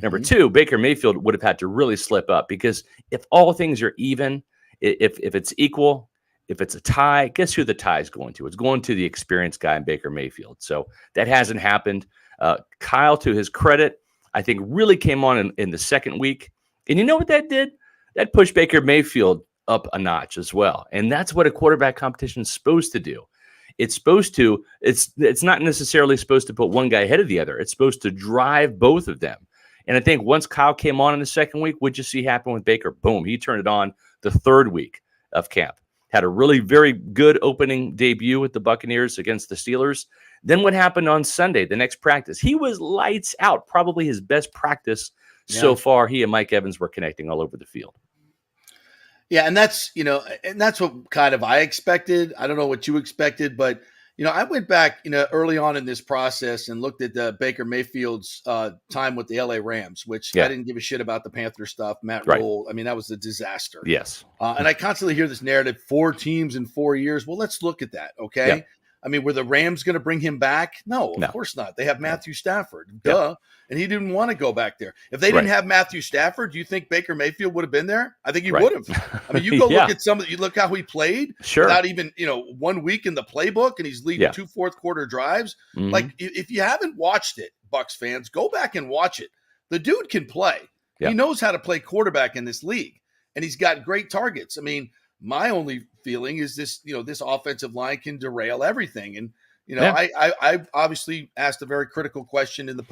Number 2, Baker Mayfield would have had to really slip up, because if all things are even, if it's equal, if it's a tie, guess who the tie is going to? It's going to the experienced guy in Baker Mayfield. So that hasn't happened. Kyle, to his credit, I think really came on in the second week. And you know what that did? That pushed Baker Mayfield up a notch as well. And that's what a quarterback competition is supposed to do. It's not necessarily supposed to put one guy ahead of the other. It's supposed to drive both of them. And I think once Kyle came on in the second week, what'd you see happen with Baker? Boom, he turned it on the third week of camp. Had a really very good opening debut with the Buccaneers against the Steelers. Then what happened on Sunday, the next practice? He was lights out, probably his best practice so far. He and Mike Evans were connecting all over the field. Yeah, and that's what kind of I expected. I don't know what you expected, but I went back, early on in this process and looked at Baker Mayfield's time with the LA Rams, which I didn't give a shit about the Panther stuff. Matt Rule, I mean, that was a disaster. Yes. And I constantly hear this narrative, 4 teams in 4 years. Well, let's look at that, okay? Yeah. I mean, were the Rams going to bring him back? No, of course not. They have Matthew Stafford. Duh. And he didn't want to go back there. If they didn't have Matthew Stafford, do you think Baker Mayfield would have been there? I think he would have. I mean, you go look at you look how he played without even, 1 week in the playbook, and he's leading 2 fourth-quarter drives. Mm-hmm. Like, if you haven't watched it, Bucs fans, go back and watch it. The dude can play. Yeah. He knows how to play quarterback in this league, and he's got great targets. I mean, my only feeling is this, this offensive line can derail everything. And, I obviously asked a very critical question in the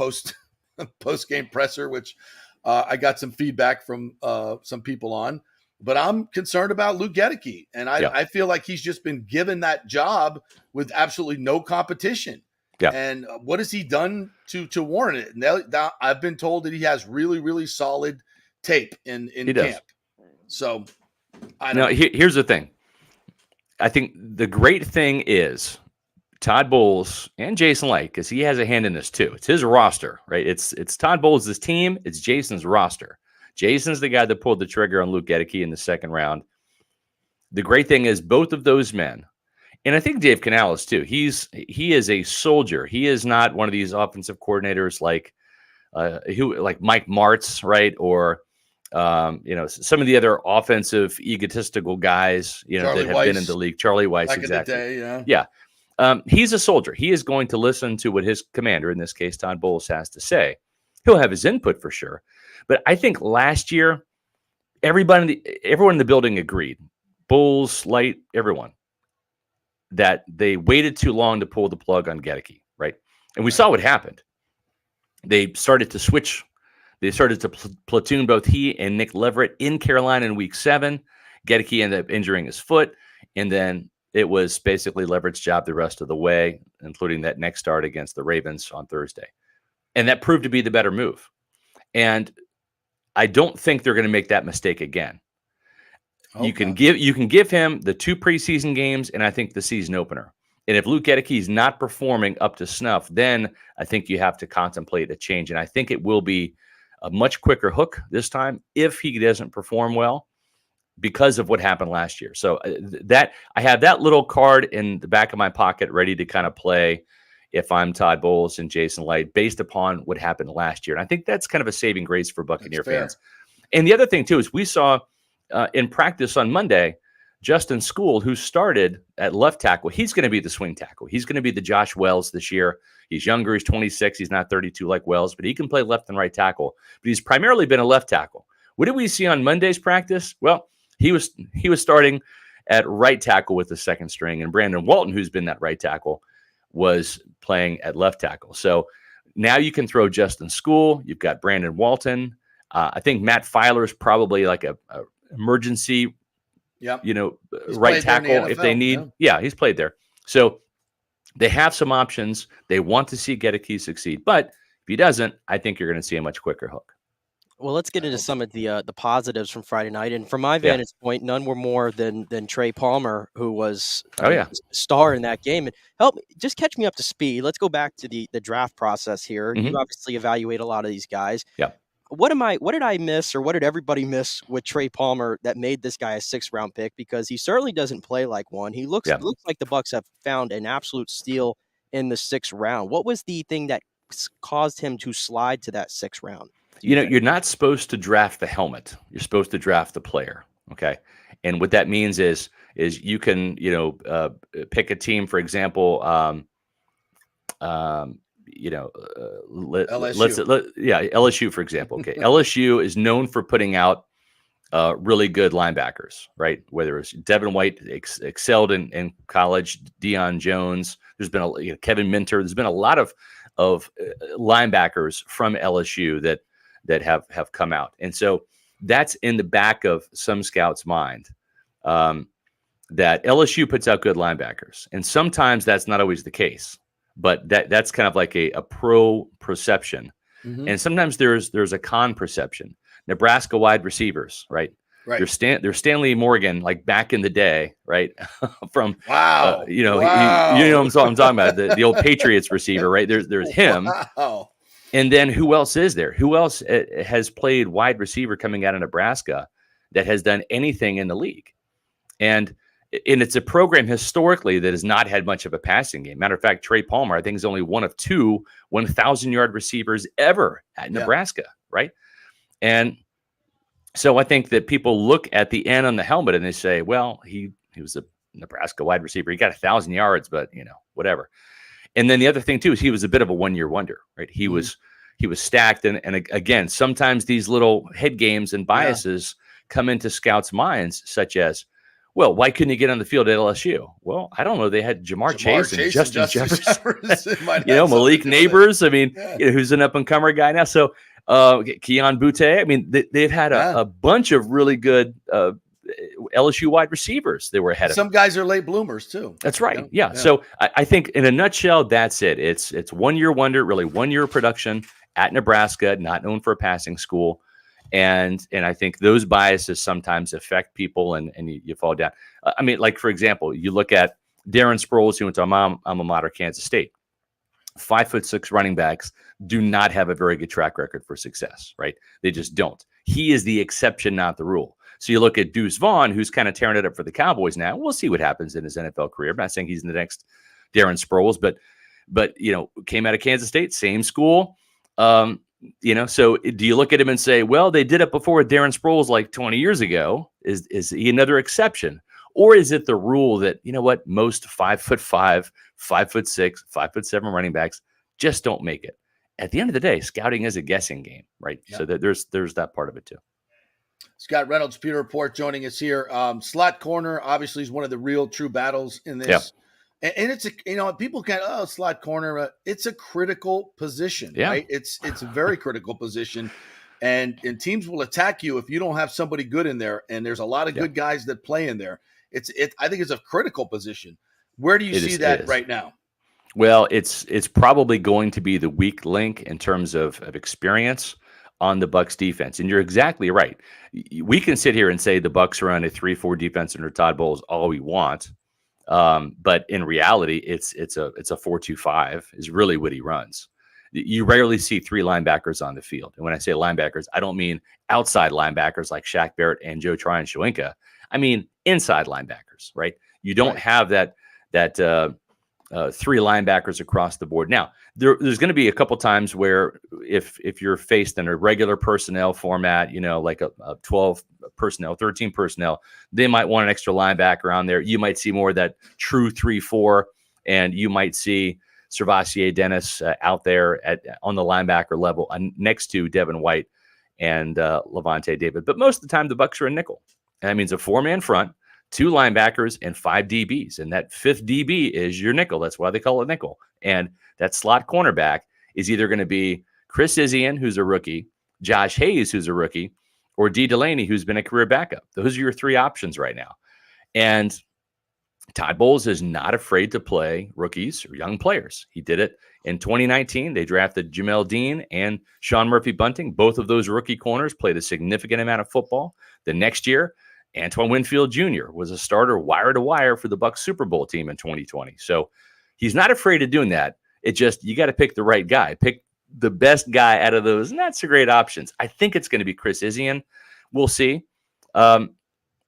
post-game presser, which I got some feedback from some people on, but I'm concerned about Luke Gedeke. And I feel like he's just been given that job with absolutely no competition. Yeah. And what has he done to warrant it? And I've been told that he has really, really solid tape in He does. camp. So I don't know. Here's the thing. I think the great thing is Todd Bowles and Jason Light, because he has a hand in this too. It's his roster, right? It's Todd Bowles' team. It's Jason's roster. Jason's the guy that pulled the trigger on Luke Gedeke in the second round. The great thing is both of those men, and I think Dave Canales too. He is a soldier. He is not one of these offensive coordinators like Mike Martz, right? Or some of the other offensive egotistical guys, Charlie that have Weiss, been in the league. Charlie Weiss, back exactly. in the day, Yeah. He's a soldier. He is going to listen to what his commander, in this case, Todd Bowles, has to say. He'll have his input for sure. But I think last year, everyone in the building agreed, Bowles, Light, everyone, that they waited too long to pull the plug on Gedeke, right? And we saw what happened. They started to switch. They started to platoon both he and Nick Leverett in Carolina in week 7. Gedeke ended up injuring his foot, and then it was basically Leverett's job the rest of the way, including that next start against the Ravens on Thursday. And that proved to be the better move. And I don't think they're going to make that mistake again. Okay. You can give him the 2 preseason games and I think the season opener. And if Luke Gedeke is not performing up to snuff, then I think you have to contemplate a change. And I think it will be a much quicker hook this time if he doesn't perform well, because of what happened last year. So that I have that little card in the back of my pocket ready to kind of play if I'm Todd Bowles and Jason Light based upon what happened last year. And I think that's kind of a saving grace for Buccaneer fans. And the other thing too is we saw in practice on Monday, Justin School, who started at left tackle, he's going to be the swing tackle. He's going to be the Josh Wells this year. He's younger. He's 26. He's not 32 like Wells, but he can play left and right tackle. But he's primarily been a left tackle. What did we see on Monday's practice? Well, he was starting at right tackle with the second string, and Brandon Walton, who's been that right tackle, was playing at left tackle. So now you can throw Justin School. You've got Brandon Walton. I think Matt Filer is probably like a emergency, right tackle if they need. Yeah, he's played there. So they have some options. They want to see Gedeke succeed, but if he doesn't, I think you're going to see a much quicker hook. Well, let's get into some of the positives from Friday night. And from my vantage point, none were more than Trey Palmer, who was a star in that game. And just catch me up to speed. Let's go back to the draft process here. Mm-hmm. You obviously evaluate a lot of these guys. Yeah. What did I miss, or what did everybody miss with Trey Palmer that made this guy a 6th-round pick? Because he certainly doesn't play like one. He looks like the Bucs have found an absolute steal in the 6th round. What was the thing that caused him to slide to that 6th round? You're not supposed to draft the helmet. You're supposed to draft the player. Okay. And what that means is you can, pick a team, for example, LSU, for example. Okay. LSU is known for putting out really good linebackers, right? Whether it's Devin White excelled in college, Deion Jones, there's been Kevin Minter. There's been a lot of linebackers from LSU that have come out. And so that's in the back of some scouts' mind, that LSU puts out good linebackers. And sometimes that's not always the case, but that's kind of like a pro perception. Mm-hmm. And sometimes there's a con perception. Nebraska wide receivers, right? Right. They're Stanley Morgan, like back in the day, right? From wow. You know what I'm talking about, the old Patriots receiver, right? There's him. Wow. And then who else is there? Who else has played wide receiver coming out of Nebraska that has done anything in the league? And it's a program historically that has not had much of a passing game. Matter of fact, Trey Palmer, I think, is only one of 2 1,000-yard receivers ever at Nebraska, right? And so I think that people look at the N on the helmet and they say, well, he was a Nebraska wide receiver. He got 1,000 yards, but whatever. And then the other thing too is he was a bit of a one-year wonder, right? He was stacked, and again, sometimes these little head games and biases come into scouts' minds, such as, well, why couldn't he get on the field at LSU? Well, I don't know. They had Jamar Chase and Justin Jefferson. Malik Neighbors. I mean, who's an up-and-comer guy now. So Keon Butte. I mean, they've had a bunch of really good LSU wide receivers that were ahead of some guys are late bloomers too. That's right. Yeah. So I think in a nutshell, that's it. It's 1 year wonder, really 1 year production at Nebraska, not known for a passing school. And I think those biases sometimes affect people, and you fall down. I mean, like, for example, you look at Darren Sproles, who went to my alma mater, Kansas State. 5'6" running backs do not have a very good track record for success, right? They just don't. He is the exception, not the rule. So you look at Deuce Vaughn, who's kind of tearing it up for the Cowboys now. We'll see what happens in his NFL career. I'm not saying he's the next Darren Sproles, but came out of Kansas State, same school. So do you look at him and say, well, they did it before with Darren Sproles like 20 years ago? Is he another exception? Or is it the rule that, most 5'5", 5'6", 5'7" running backs just don't make it? At the end of the day, scouting is a guessing game, right? Yeah. So there's that part of it too. Scott Reynolds, Pewter Report, joining us here. Slot corner obviously is one of the real true battles in this. Yep. And it's people slot corner. It's a critical position, right? It's a very critical position. And teams will attack you if you don't have somebody good in there. And there's a lot of good guys that play in there. I think it's a critical position. Where do you see that right now? Well, it's probably going to be the weak link in terms of experience on the Bucs defense. And you're exactly right. We can sit here and say the Bucs are on a 3-4 defense under Todd Bowles all we want. But in reality, it's a 4-2-5 is really what he runs. You rarely see 3 linebackers on the field. And when I say linebackers, I don't mean outside linebackers like Shaq Barrett and Joe Tryon-Shoyinka. I mean inside linebackers, right? You don't have that 3 linebackers across the board. Now, there's going to be a couple times where if you're faced in a regular personnel format, like a 12 personnel, 13 personnel, they might want an extra linebacker on there. You might see more of that true 3-4, and you might see Servassier Dennis out there on the linebacker level next to Devin White and Levante David. But most of the time, the Bucs are a nickel. And that means a 4-man front, 2 linebackers, and 5 DBs. And that 5th DB is your nickel. That's why they call it nickel. And that slot cornerback is either going to be Chris Isian, who's a rookie, Josh Hayes, who's a rookie, or D. Delaney, who's been a career backup. Those are your 3 options right now. And Todd Bowles is not afraid to play rookies or young players. He did it in 2019. They drafted Jamel Dean and Sean Murphy-Bunting. Both of those rookie corners played a significant amount of football. The next year, Antoine Winfield Jr. was a starter wire to wire for the Bucs Super Bowl team in 2020. So he's not afraid of doing that. It just, you got to pick the right guy. Pick the best guy out of those not so great options. I think it's going to be Chris Isian. We'll see. And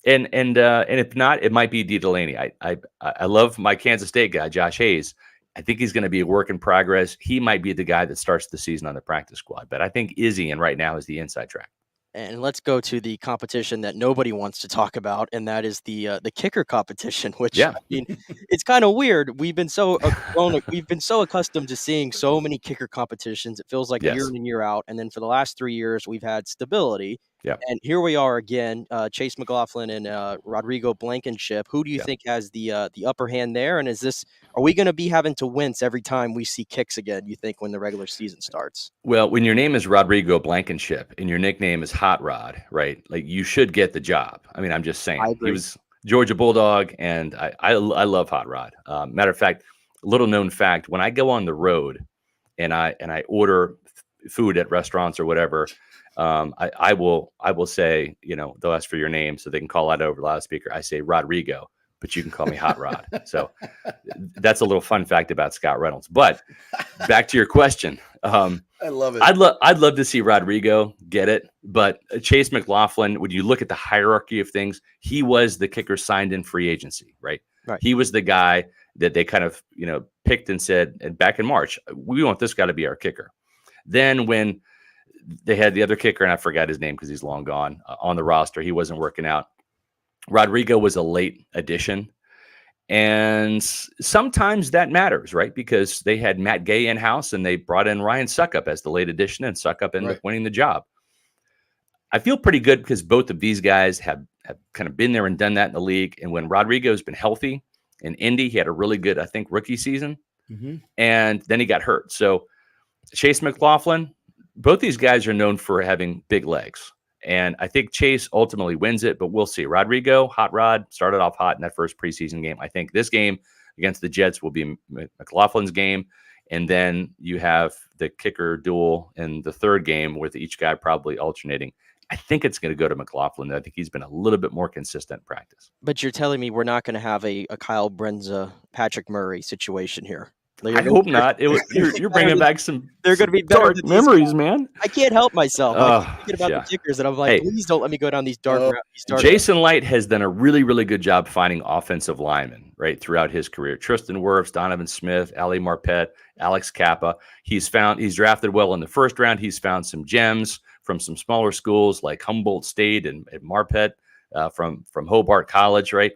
if not, it might be D. Delaney. I love my Kansas State guy, Josh Hayes. I think he's going to be a work in progress. He might be the guy that starts the season on the practice squad. But I think Isian right now is the inside track. And let's go to the competition that nobody wants to talk about, and that is the kicker competition. Which I mean, it's kind of weird. We've been so accustomed to seeing so many kicker competitions. It feels like year in and year out. And then for the last 3 years, we've had stability. Yeah. And here we are again, Chase McClanahan and Rodrigo Blankenship. Who do you think has the upper hand there? And are we going to be having to wince every time we see kicks again, you think, when the regular season starts? Well, when your name is Rodrigo Blankenship and your nickname is Hot Rod, right? Like, you should get the job. I mean, I'm just saying. He was Georgia Bulldog, and I love Hot Rod. Matter of fact, little known fact, when I go on the road and I order food at restaurants or whatever, I will say, they'll ask for your name so they can call out over the loudspeaker. I say Rodrigo, but you can call me Hot Rod. So that's a little fun fact about Scott Reynolds. But back to your question. I love it. I'd love to see Rodrigo get it, but Chase McClanahan, when you look at the hierarchy of things, he was the kicker signed in free agency, right? He was the guy that they kind of, picked and said back in March, we want this guy to be our kicker. Then when they had the other kicker, and I forgot his name because he's long gone, on the roster, he wasn't working out. Rodrigo was a late addition. And sometimes that matters, right? Because they had Matt Gay in-house and they brought in Ryan Suckup as the late addition, and Suckup ended up winning the job. I feel pretty good because both of these guys have kind of been there and done that in the league. And when Rodrigo's been healthy in Indy, he had a really good, I think, rookie season. And then he got hurt. So Chase McClanahan, both these guys are known for having big legs. And I think Chase ultimately wins it, but we'll see. Rodrigo, Hot Rod, started off hot in that first preseason game. I think this game against the Jets will be McLaughlin's game. And then you have the kicker duel in the third game with each guy probably alternating. I think it's going to go to McLaughlin. I think he's been a little bit more consistent in practice. But you're telling me we're not going to have a Kyle Brenza, Patrick Murray situation here. I hope not. You're bringing back some. They're going to be better dark memories, man. I can't help myself. I'm thinking about the kickers, and I'm like, please don't let me go down these dark. Jason Light has done a really, really good job finding offensive linemen right throughout his career. Tristan Wirfs, Donovan Smith, Ali Marpet, Alex Kappa. He's drafted well in the first round. He's found some gems from some smaller schools like Humboldt State and Marpet from Hobart College, right?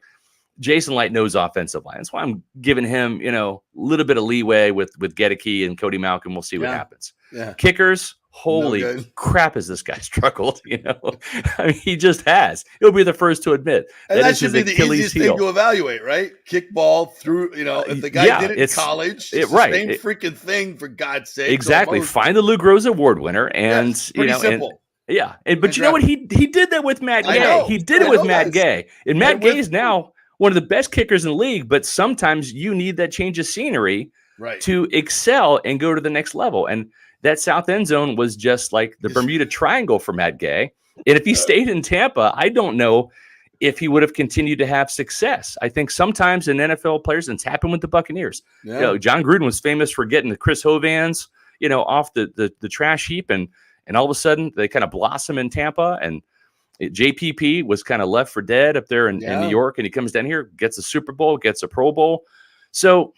Jason Light knows offensive line. That's why I'm giving him, a little bit of leeway with Gedeke and Cody Malcolm. We'll see what happens. Yeah. Kickers, holy crap, has this guy struggled? I mean, he just has. He'll be the first to admit. And that should be the easiest thing to evaluate, right? Kick ball through, if the guy did it in college, it's the same freaking thing, for God's sake. Exactly. Find the Lou Groza Award winner, and pretty simple. But you know what? He did that with Matt Gay. He did it with Matt Gay, and Matt Gay is now one of the best kickers in the league, but sometimes you need that change of scenery to excel and go to the next level. And that south end zone was just like the Bermuda Triangle for Matt Gay. And if he stayed in Tampa, I don't know if he would have continued to have success. I think sometimes in NFL players, and it's happened with the Buccaneers. Yeah. John Gruden was famous for getting the Chris Hovans, off the trash heap, and all of a sudden they kind of blossom in Tampa. And JPP was kind of left for dead up there in New York, and he comes down here, gets a Super Bowl, gets a Pro Bowl. So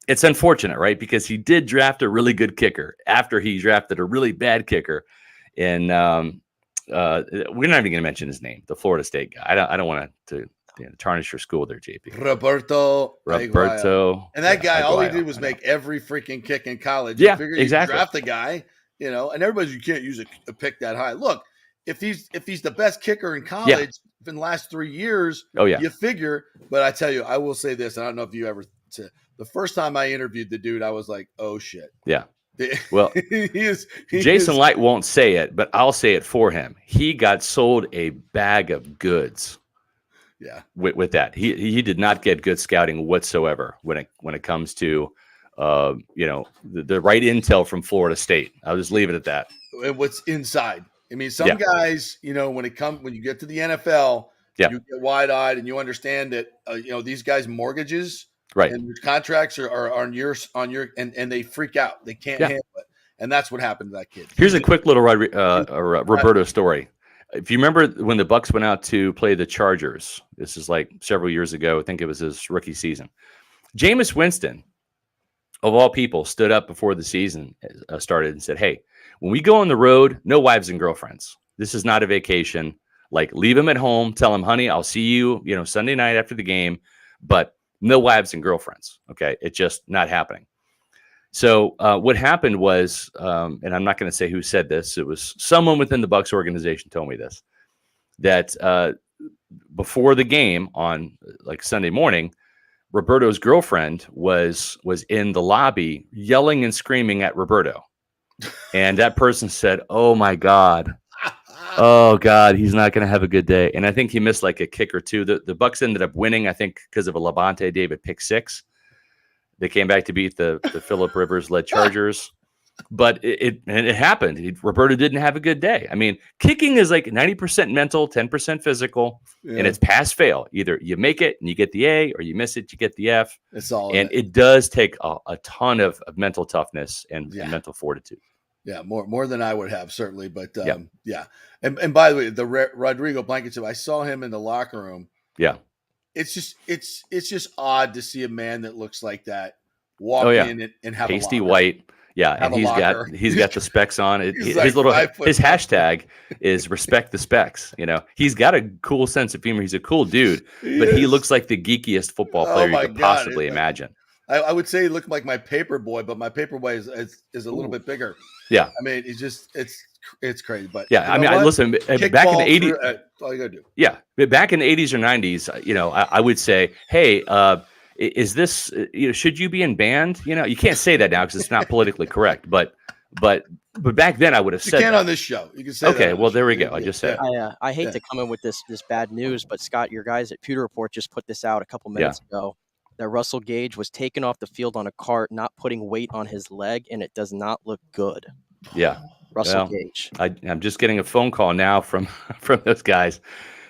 it's unfortunate, right? Because he did draft a really good kicker after he drafted a really bad kicker. And we're not even going to mention his name, the Florida State guy. I don't want to tarnish your school there, JP. Roberto. And that guy, all he did was make every freaking kick in college. Yeah, exactly. Draft the guy, and everybody's, you can't use a pick that high. Look, if he's the best kicker in college in the last 3 years, you figure. But I tell you, I will say this. I don't know if you ever said, the first time I interviewed the dude, I was like, oh shit. Yeah. Well, Jason Light won't say it, but I'll say it for him. He got sold a bag of goods. Yeah. With that, he did not get good scouting whatsoever when it comes to the right intel from Florida State. I'll just leave it at that. And what's inside. I mean, some guys, when you get to the NFL, you get wide-eyed and you understand that these guys' mortgages and their contracts are on your and they freak out. They can't handle it, and that's what happened to that kid. Here's a quick little Roberto story. If you remember when the Bucs went out to play the Chargers, this is like several years ago. I think it was his rookie season. Jameis Winston, of all people, stood up before the season started and said, "Hey, when we go on the road, no wives and girlfriends. This is not a vacation. Like, leave them at home. Tell them, honey, I'll see you, Sunday night after the game, but no wives and girlfriends. Okay, it's just not happening." So what happened was, and I'm not going to say who said this. It was someone within the Bucs organization told me this, that before the game on like Sunday morning, Roberto's girlfriend was in the lobby yelling and screaming at Roberto. And that person said, "Oh my God. Oh God, he's not going to have a good day." And I think he missed like a kick or two. The Bucs ended up winning, I think, because of a Levante David pick six. They came back to beat the Phillip Rivers led Chargers. But it happened. Roberto didn't have a good day. I mean, kicking is like 90% mental, 10% physical, and it's pass fail. Either you make it and you get the A, or you miss it, you get the F. It's all. And it does take a ton of mental toughness and mental fortitude. Yeah, more than I would have, certainly. But yeah. And by the way, the Rodrigo Blankenship, I saw him in the locker room. Yeah. It's just odd to see a man that looks like that walk in and have pasty a white. Yeah, and he's got the specs on. His hashtag is respect the specs. He's got a cool sense of humor. He's a cool dude, but he looks like the geekiest football player you could possibly imagine. I would say he looked like my paper boy, but my paper boy is a little bit bigger. Yeah, I mean, it's crazy. But yeah, I mean, listen, back in the 80s, all you gotta do. Yeah, back in the 80s or 90s, I would say, hey, is this, should you be in band? You can't say that now because it's not politically correct, but back then I would have said you can that. On this show. You can say okay, well, there we go. I just said I hate to come in with this bad news, but Scott, your guys at Pewter Report just put this out a couple minutes ago, that Russell Gage was taken off the field on a cart, not putting weight on his leg, and it does not look good. Yeah. Russell Well, Gage. I'm just getting a phone call now from from those guys.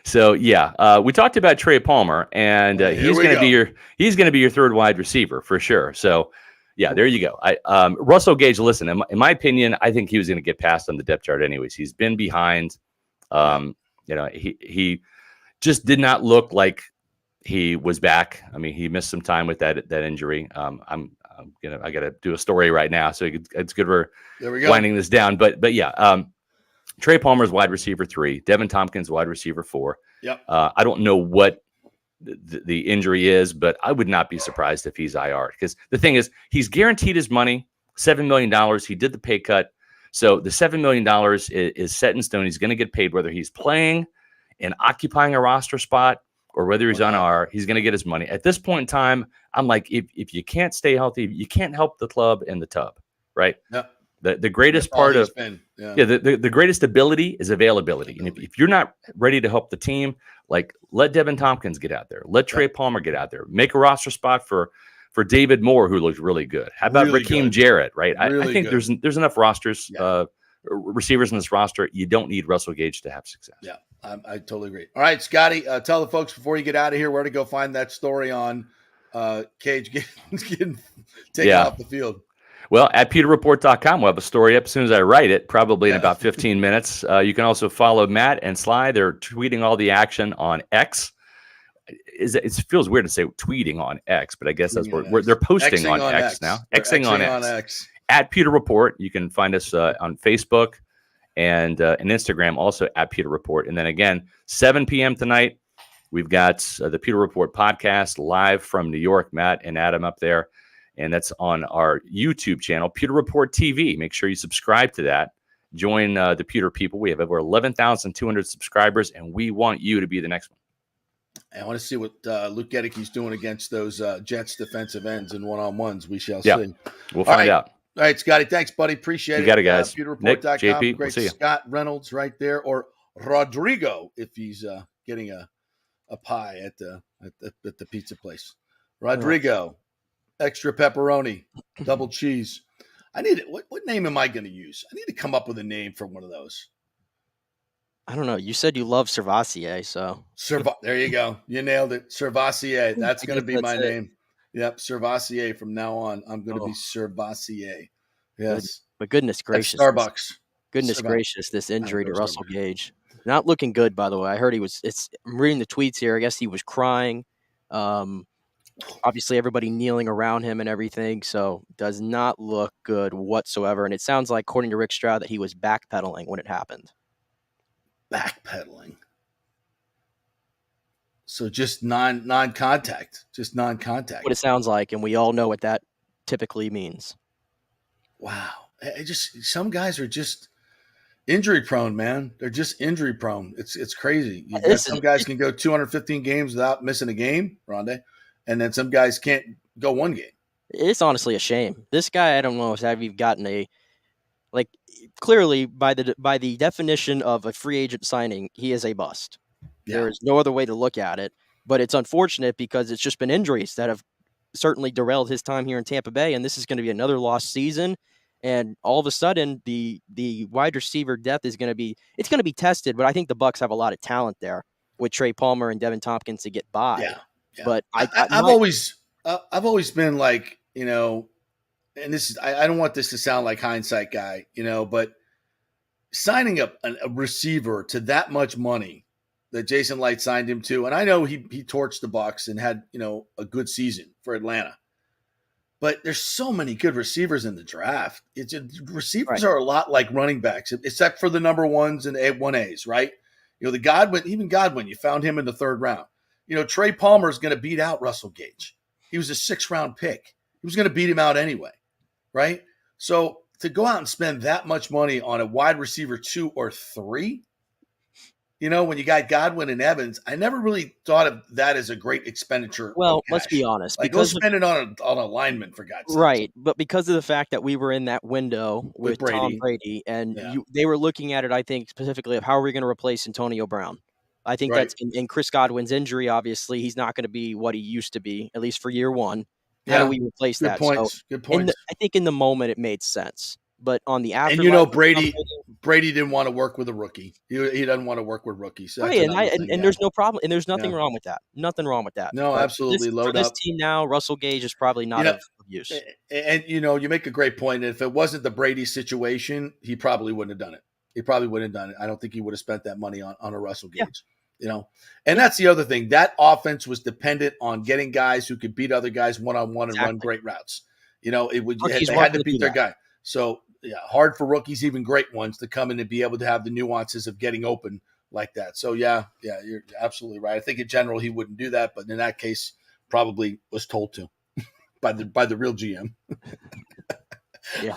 So yeah, we talked about Trey Palmer, and he's going to be your third wide receiver for sure. So yeah, there you go. Russell Gage. Listen, in my opinion, I think he was going to get passed on the depth chart anyways. He's been behind. He just did not look like he was back. I mean, he missed some time with that injury. I got to do a story right now, so it's good we're winding this down. But yeah, Trey Palmer's wide receiver 3, Devin Tompkins wide receiver 4. Yep. I don't know what the injury is, but I would not be surprised if he's IR, because the thing is, he's guaranteed his money, $7 million. He did the pay cut, so the $7 million is set in stone. He's going to get paid whether he's playing and occupying a roster spot or whether he's on IR. He's going to get his money. At this point in time, I'm like, if you can't stay healthy, you can't help the club and the tub, right? Yep. The greatest part of the greatest ability is availability. And if you're not ready to help the team, like, let Devin Tompkins get out there, let Trey Palmer get out there, make a roster spot for David Moore, who looks really good. How about Raheem Jarrett, right? I think there's enough rosters, receivers in this roster. You don't need Russell Gage to have success. Yeah, I totally agree. All right, Scotty, tell the folks before you get out of here where to go find that story on Cage getting taken off the field. Well, at PeterReport.com, we'll have a story up as soon as I write it, probably in about 15 minutes. You can also follow Matt and Sly. They're tweeting all the action on X. It feels weird to say tweeting on X, but I guess that's where they're posting on X now. Xing on X. At Peter Report. You can find us on Facebook and Instagram, also at Peter Report. And then again, 7 p.m. tonight, we've got the Peter Report podcast live from New York. Matt and Adam up there. And that's on our YouTube channel, Peter Report TV. Make sure you subscribe to that. Join the Peter people. We have over 11,200 subscribers, and we want you to be the next one. I want to see what Luke Gedicke's doing against those Jets defensive ends in one-on-ones. We shall see. We'll find out. All right, Scotty. Thanks, buddy. Appreciate it. You got it, guys. PeterReport.com. Nick, JP, Great. we'll see you. Scott Reynolds right there, or Rodrigo if he's getting a pie at the pizza place. Rodrigo. Extra pepperoni, double cheese. I need it. What name am I going to use? I need to come up with a name for one of those. I don't know. You said you love Servassier, so there you go. You nailed it. Servassier. That's going to be my name. Yep, Servassier from now on. I'm going to be Servassier. Yes. But goodness gracious, Starbucks. Goodness gracious, this injury to Russell Gage. Not looking good, by the way. I heard I'm reading the tweets here. I guess he was crying. Obviously, everybody kneeling around him and everything, so does not look good whatsoever. And it sounds like, according to Rick Stroud, that he was backpedaling when it happened. Backpedaling. So just non-contact. Just non-contact. What it sounds like, and we all know what that typically means. Wow. Some guys are just injury prone, man. They're just injury prone. It's crazy. Some guys can go 215 games without missing a game, Rondé. And then some guys can't go one game. It's honestly a shame. This guy, I don't know if you've gotten clearly by the definition of a free agent signing, he is a bust. Yeah. There is no other way to look at it. But it's unfortunate because it's just been injuries that have certainly derailed his time here in Tampa Bay. And this is going to be another lost season. And all of a sudden, the wide receiver depth is going to be tested. But I think the Bucs have a lot of talent there with Trey Palmer and Devin Tompkins to get by. Yeah. Yeah. But I've always been like, and this is, I don't want this to sound like hindsight guy, but signing up a receiver to that much money that Jason Light signed him to, and I know he torched the Bucs and had, a good season for Atlanta, but there's so many good receivers in the draft. Receivers are a lot like running backs, except for the number ones and 1As, right? The Godwin, you found him in the third round. Trey Palmer is going to beat out Russell Gage. He was a 6th-round pick. He was going to beat him out anyway, right? So to go out and spend that much money on a wide receiver 2 or 3, when you got Godwin and Evans, I never really thought of that as a great expenditure. Well, let's be honest. Go spend it on a lineman, for God's sake. Right, but because of the fact that we were in that window with Tom Brady, and they were looking at it, I think, specifically of how are we going to replace Antonio Brown. I think that's in Chris Godwin's injury. Obviously, he's not going to be what he used to be, at least for year one. How do we replace that? Good points. I think in the moment it made sense. But on the And afterlife, Brady didn't want to work with a rookie. He doesn't want to work with rookies. So right, and there's no problem, and there's nothing Yeah. wrong with that. Nothing wrong with that. No, But absolutely. for Load this up. team now, Russell Gage is probably not of use. And you make a great point. If it wasn't the Brady situation, he probably wouldn't have done it. He probably wouldn't have done it. I don't think he would have spent that money on a Russell Gage. And that's the other thing. That offense was dependent on getting guys who could beat other guys one-on-one and run great routes. They had to beat their guy. So, hard for rookies, even great ones, to come in and be able to have the nuances of getting open like that. So, yeah, you're absolutely right. I think in general he wouldn't do that, but in that case, probably was told to by the real GM. Yeah,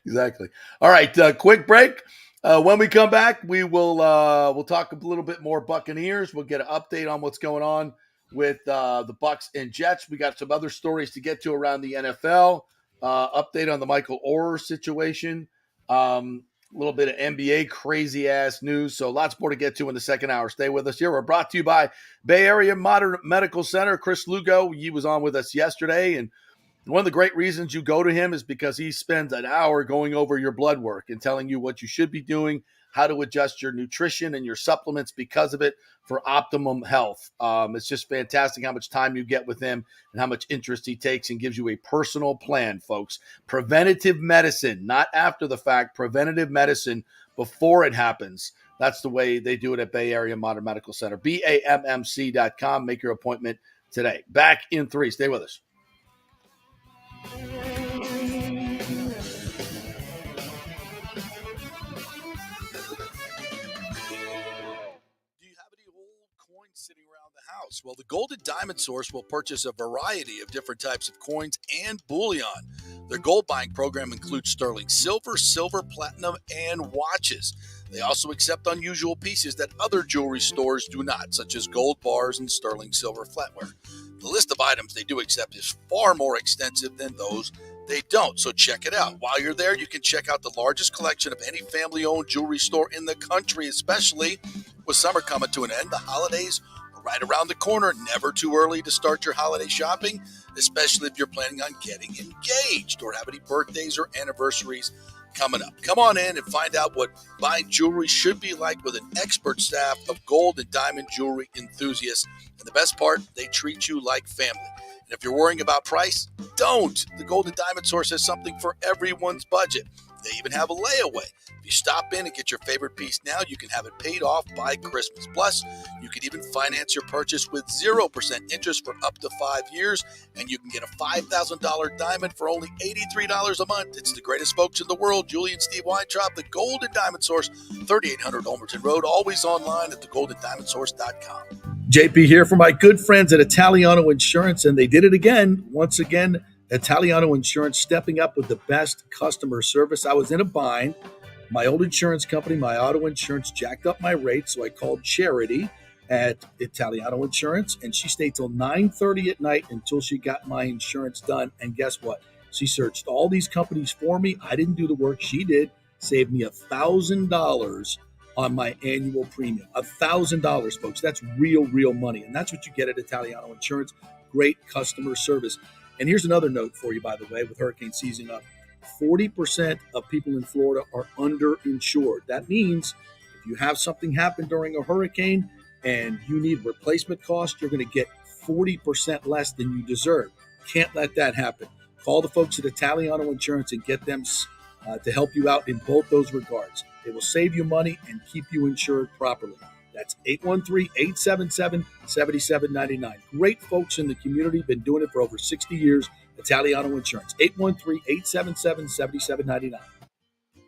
exactly. All right, quick break. When we come back, we'll talk a little bit more Buccaneers. We'll get an update on what's going on with the Bucs and Jets. We got some other stories to get to around the NFL. Update on the Michael Orr situation. A little bit of NBA crazy ass news. So lots more to get to in the second hour. Stay with us here. We're brought to you by Bay Area Modern Medical Center. Chris Lugo, he was on with us yesterday, and one of the great reasons you go to him is because he spends an hour going over your blood work and telling you what you should be doing, how to adjust your nutrition and your supplements because of it for optimum health. It's just fantastic how much time you get with him and how much interest he takes and gives you a personal plan, folks. Preventative medicine, not after the fact, preventative medicine before it happens. That's the way they do it at Bay Area Modern Medical Center. BAMMC.com. Make your appointment today. Back in 3. Stay with us. Do you have any old coins sitting around the house? Well, the Gold and Diamond Source will purchase a variety of different types of coins and bullion. Their gold buying program includes sterling silver, platinum, and watches. They also accept unusual pieces that other jewelry stores do not, such as gold bars and sterling silver flatware. The list of items they do accept is far more extensive than those they don't, so check it out. While you're there, you can check out the largest collection of any family-owned jewelry store in the country, especially with summer coming to an end. The holidays are right around the corner. Never too early to start your holiday shopping, especially if you're planning on getting engaged or have any birthdays or anniversaries coming up. Come on in and find out what buying jewelry should be like with an expert staff of gold and diamond jewelry enthusiasts. And the best part, they treat you like family. And if you're worrying about price, don't. The Gold and Diamond Source has something for everyone's budget. They even have a layaway. If you stop in and get your favorite piece now, you can have it paid off by Christmas. Plus, you can even finance your purchase with 0% interest for up to 5 years, and you can get a $5,000 diamond for only $83 a month. It's the greatest folks in the world, Julie and Steve Weintraub, the Gold and Diamond Source, 3800 Olmerton Road, always online at thegoldendiamondsource.com. JP here for my good friends at Italiano Insurance, and they did it again. Once again, Italiano Insurance stepping up with the best customer service. I was in a bind. My old insurance company, my auto insurance, jacked up my rates, so I called Charity at Italiano Insurance, and she stayed till 9:30 at night until she got my insurance done. And guess what? She searched all these companies for me. I didn't do the work. She did. Saved me $1,000 on my annual premium. $1,000, folks. That's real money. And that's what you get at Italiano Insurance. Great customer service. And here's another note for you, by the way, with hurricane season up. 40% of people in Florida are underinsured. That means if you have something happen during a hurricane and you need replacement costs, you're going to get 40% less than you deserve. Can't let that happen. Call the folks at Italiano Insurance and get them to help you out in both those regards. They will save you money and keep you insured properly. That's 813-877-7799. Great folks in the community, been doing it for over 60 years. Italiano Insurance, 813-877-7799.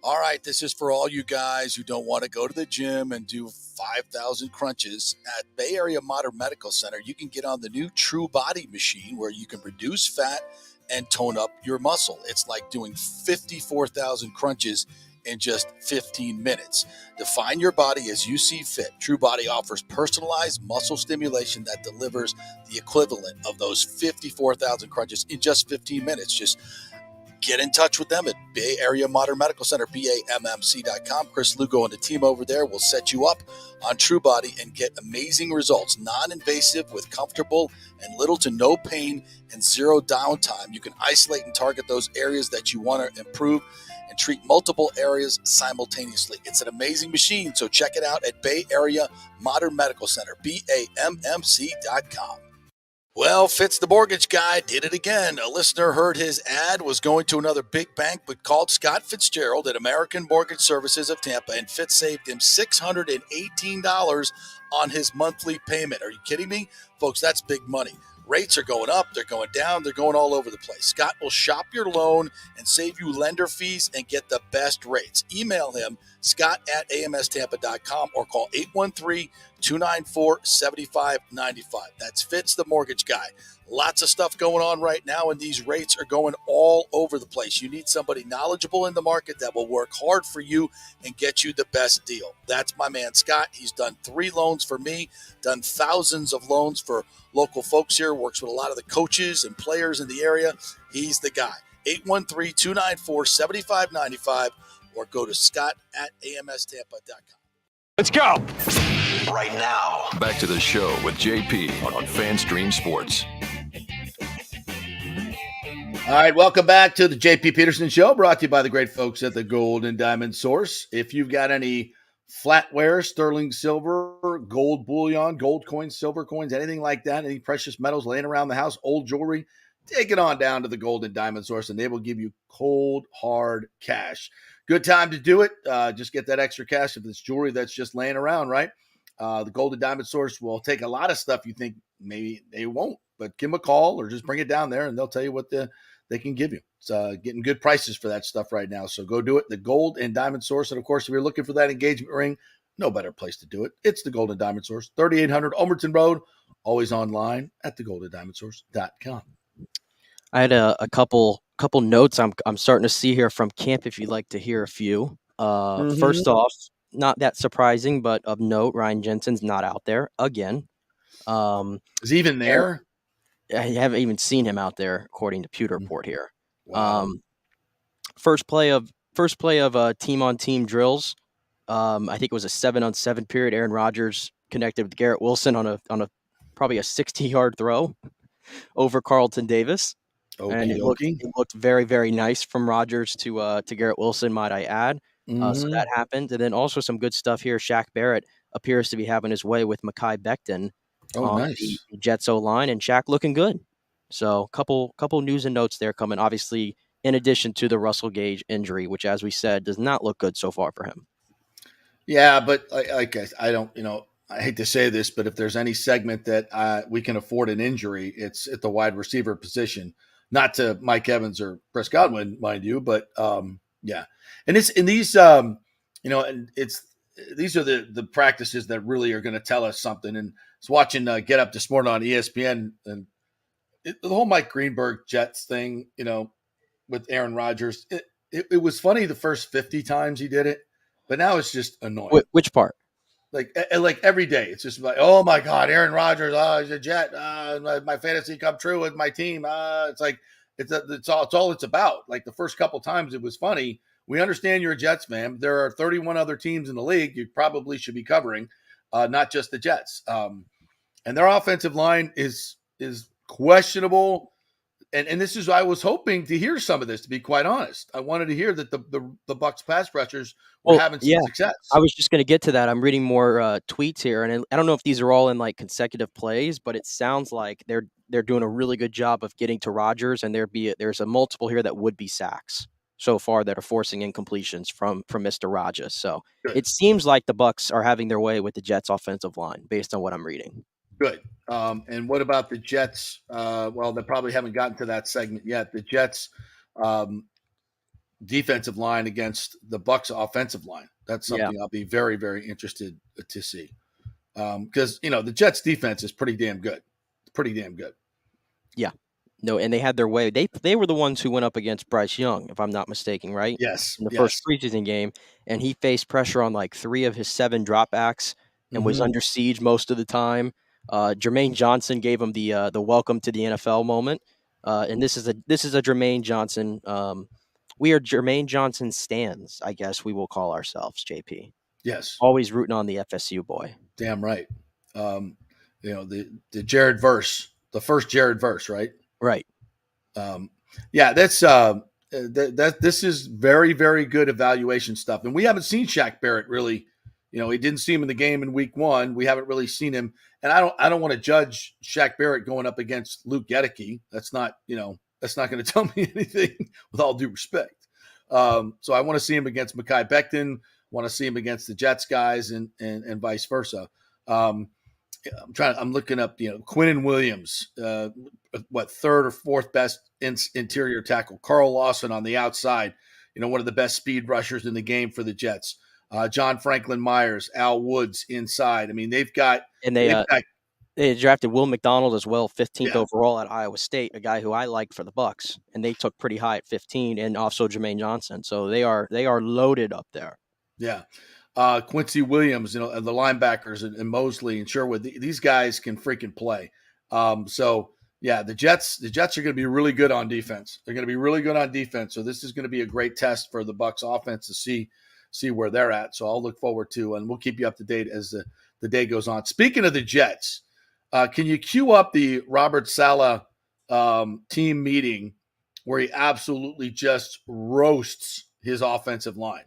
All right, this is for all you guys who don't want to go to the gym and do 5,000 crunches. At Bay Area Modern Medical Center, you can get on the new True Body machine where you can reduce fat and tone up your muscle. It's like doing 54,000 crunches in just 15 minutes. Define your body as you see fit. True Body offers personalized muscle stimulation that delivers the equivalent of those 54,000 crunches in just 15 minutes. Just get in touch with them at Bay Area Modern Medical Center, BAMMC.com. Chris Lugo and the team over there will set you up on True Body and get amazing results. Non-invasive with comfortable and little to no pain and zero downtime. You can isolate and target those areas that you want to improve and treat multiple areas simultaneously. It's an amazing machine, so check it out at Bay Area Modern Medical Center, BAMMC.com. Well, Fitz the mortgage guy did it again. A listener heard his ad, was going to another big bank, but called Scott Fitzgerald at American Mortgage Services of Tampa, and Fitz saved him $618 on his monthly payment. Are you kidding me? Folks, that's big money. Rates are going up, they're going down, they're going all over the place. Scott will shop your loan and save you lender fees and get the best rates. Email him, scott@amstampa.com, or call 813-294-7595. That's Fitz the mortgage guy. Lots of stuff going on right now, and these rates are going all over the place. You need somebody knowledgeable in the market that will work hard for you and get you the best deal. That's my man, Scott. He's done 3 loans for me, done thousands of loans for local folks here, works with a lot of the coaches and players in the area. He's the guy. 813-294-7595, or go to scott@amstampa.com. Let's go. Right now, back to the show with JP on FanStream Sports. All right, welcome back to the JP Peterson Show, brought to you by the great folks at the Gold and Diamond Source. If you've got any flatware, sterling silver, gold bullion, gold coins, silver coins, anything like that, any precious metals laying around the house, old jewelry, take it on down to the Gold and Diamond Source, and they will give you cold, hard cash. Good time to do it. Just get that extra cash if it's jewelry that's just laying around, right? The Gold and Diamond Source will take a lot of stuff you think maybe they won't, but give them a call or just bring it down there, and they'll tell you what they can give you. It's getting good prices for that stuff right now, so go do it. The Gold and Diamond Source, and of course, if you're looking for that engagement ring, no better place to do it. It's the Gold and Diamond Source, 3800 Almerton Road, always online at thegoldendiamondsource.com. I had a couple notes I'm starting to see here from camp, if you'd like to hear a few. First off, not that surprising, but of note, Ryan Jensen's not out there again. Is he even there? I haven't even seen him out there, according to Pewter Report here. Wow. First play of team-on-team drills. I think it was a 7-on-7 period. Aaron Rodgers connected with Garrett Wilson on a probably a 60-yard throw over Carlton Davis. And it looked very, very nice from Rodgers to Garrett Wilson, might I add. So that happened. And then also some good stuff here. Shaq Barrett appears to be having his way with Mekhi Becton on nice. the Jets O-line, and Shaq looking good. So couple news and notes there coming, obviously, in addition to the Russell Gage injury, which, as we said, does not look good so far for him. Yeah, but I don't, I hate to say this, but if there's any segment that we can afford an injury, it's at the wide receiver position. Not to Mike Evans or Chris Godwin, mind you, but yeah. And these are the practices that really are going to tell us something. And I was watching Get Up this morning on ESPN, and the whole Mike Greenberg Jets thing, with Aaron Rodgers, it was funny the first 50 times he did it, but now it's just annoying. Which part? Like every day, it's just like, oh my God, Aaron Rodgers, he's a Jet. My fantasy come true with my team. It's like it's all it's about. Like the first couple times, it was funny. We understand you're a Jets fan. There are 31 other teams in the league you probably should be covering, not just the Jets. And their offensive line is questionable. And this is, I was hoping to hear some of this, to be quite honest. I wanted to hear that the Bucs pass rushers were having some success. I was just going to get to that. I'm reading more tweets here, and I don't know if these are all in like consecutive plays, but it sounds like they're doing a really good job of getting to Rodgers, and there's a multiple here that would be sacks so far that are forcing incompletions from Mr. Rodgers. So Good. It seems like the Bucs are having their way with the Jets offensive line based on what I'm reading. Good. And what about the Jets? Well, they probably haven't gotten to that segment yet. The Jets defensive line against the Bucs offensive line. That's something I'll be very, very interested to see. Because, the Jets defense is pretty damn good. Pretty damn good. Yeah. No, and they had their way. They were the ones who went up against Bryce Young, if I'm not mistaken, right? Yes. In the first preseason game. And he faced pressure on like 3 of his 7 dropbacks and was under siege most of the time. Jermaine Johnson gave him the welcome to the NFL moment. And this is a Jermaine Johnson. We are Jermaine Johnson stans, I guess we will call ourselves, JP. Yes. Always rooting on the FSU boy. Damn right. The Jared Verse, the first Jared Verse, right? Right. That's this is very, very good evaluation stuff. And we haven't seen Shaq Barrett really. We didn't see him in the game in week 1. We haven't really seen him. And I don't want to judge Shaq Barrett going up against Luke Gedeke. That's not going to tell me anything with all due respect. So I want to see him against Mekhi Becton, want to see him against the Jets guys and vice versa. I'm looking up, Quinnen Williams, third or fourth best interior tackle. Carl Lawson on the outside, one of the best speed rushers in the game for the Jets. John Franklin Myers, Al Woods inside. I mean, they drafted Will McDonald as well, 15th overall at Iowa State, a guy who I liked for the Bucs, and they took pretty high at 15, and also Jermaine Johnson. So they are loaded up there. Yeah. Quincy Williams, the linebackers and Mosley and Sherwood, these guys can freaking play. The Jets are going to be really good on defense. They're going to be really good on defense. So this is going to be a great test for the Bucs offense to see where they're at. So I'll look forward to, and we'll keep you up to date as the day goes on. Speaking of the Jets, can you cue up the Robert Saleh team meeting where he absolutely just roasts his offensive line?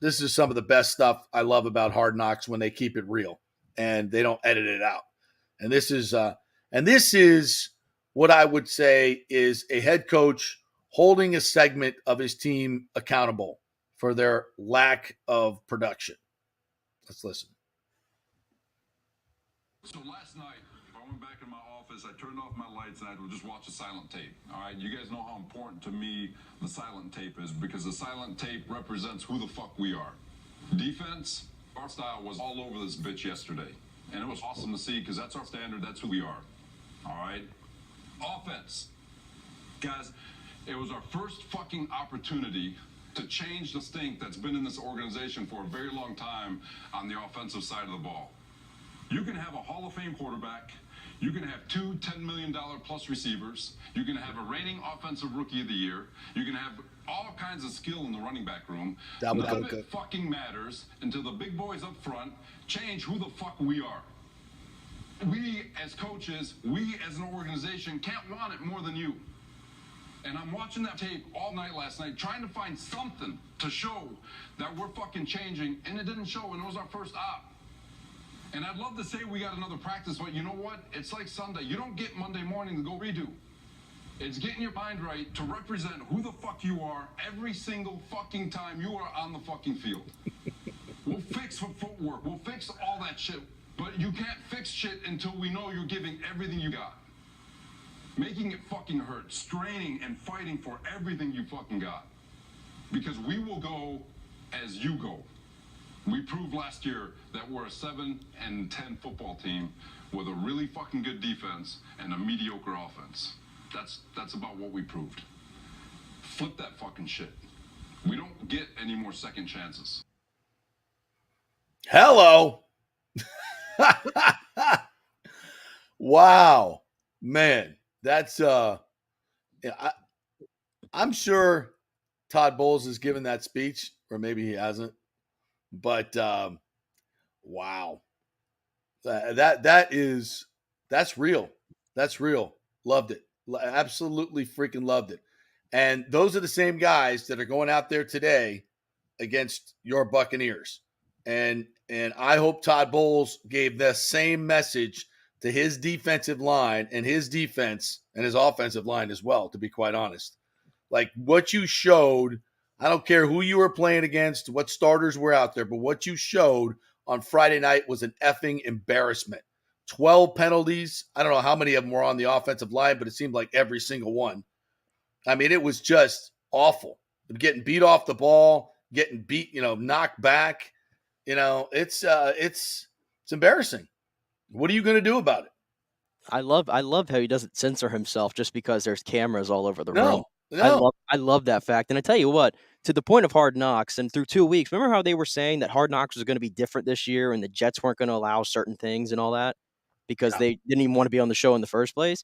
This is some of the best stuff I love about Hard Knocks, when they keep it real and they don't edit it out. And this is what I would say is a head coach holding a segment of his team accountable for their lack of production. Let's listen. So last night, I went back in my office, I turned off my lights, and I would just watch the silent tape. All right, you guys know how important to me the silent tape is, because the silent tape represents who the fuck we are. Defense, our style was all over this bitch yesterday, and it was awesome to see, because that's our standard, that's who we are. All right? Offense. Guys, it was our first fucking opportunity to change the stink that's been in this organization for a very long time on the offensive side of the ball. You can have a Hall of Fame quarterback. You can have 2 $10 million plus receivers. You can have a reigning offensive rookie of the year. You can have all kinds of skill in the running back room. None of it fucking matters until the big boys up front change who the fuck we are. We as coaches, we as an organization can't want it more than you. And I'm watching that tape all night last night, trying to find something to show that we're fucking changing, and it didn't show, and it was our first op. And I'd love to say we got another practice, but you know what? It's like Sunday. You don't get Monday morning to go redo. It's getting your mind right to represent who the fuck you are every single fucking time you are on the fucking field. We'll fix footwork. We'll fix all that shit. But you can't fix shit until we know you're giving everything you got. Making it fucking hurt, straining and fighting for everything you fucking got. Because we will go as you go. We proved last year that we're a 7-10 football team with a really fucking good defense and a mediocre offense. That's about what we proved. Flip that fucking shit. We don't get any more second chances. Hello. Wow, man. That's I'm sure Todd Bowles has given that speech, or maybe he hasn't. But wow, that's real. That's real. Loved it. Absolutely freaking loved it. And those are the same guys that are going out there today against your Buccaneers. And I hope Todd Bowles gave the same message to his defensive line and his defense and his offensive line as well, to be quite honest. Like what you showed, I don't care who you were playing against, what starters were out there, but what you showed on Friday night was an effing embarrassment. 12 penalties. I don't know how many of them were on the offensive line, but it seemed like every single one. I mean, it was just awful. Getting beat off the ball, getting beat, knocked back. It's embarrassing. What are you going to do about it? I love how he doesn't censor himself just because there's cameras all over the room. No. I love that fact. And I tell you what, to the point of Hard Knocks and through 2 weeks, remember how they were saying that Hard Knocks was going to be different this year and the Jets weren't going to allow certain things and all that because they didn't even want to be on the show in the first place?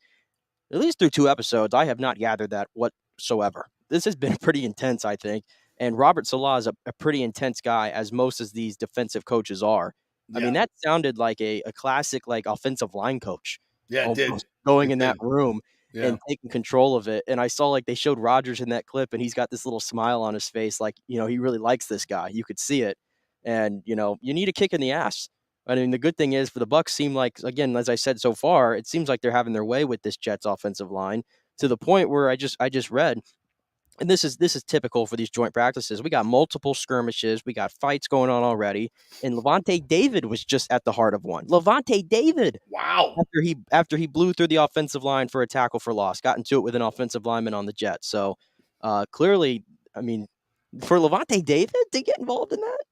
At least through 2 episodes, I have not gathered that whatsoever. This has been pretty intense, I think. And Robert Saleh is a pretty intense guy, as most of these defensive coaches are. I mean, that sounded like a classic offensive line coach. Yeah, it did. Going in that room. and taking control of it. And I saw like they showed Rodgers in that clip, and he's got this little smile on his face, like, you know, he really likes this guy. You could see it. And, you know, you need a kick in the ass. I mean, the good thing is for the Bucs seem like, again, as I said so far, it seems like they're having their way with this Jets offensive line to the point where I just read, and this is typical for these joint practices. We got multiple skirmishes, we got fights going on already, and Levante David was just at the heart of one. Levante David, wow! After he blew through the offensive line for a tackle for loss, got into it with an offensive lineman on the Jets. So clearly, I mean, for Levante David to get involved in that,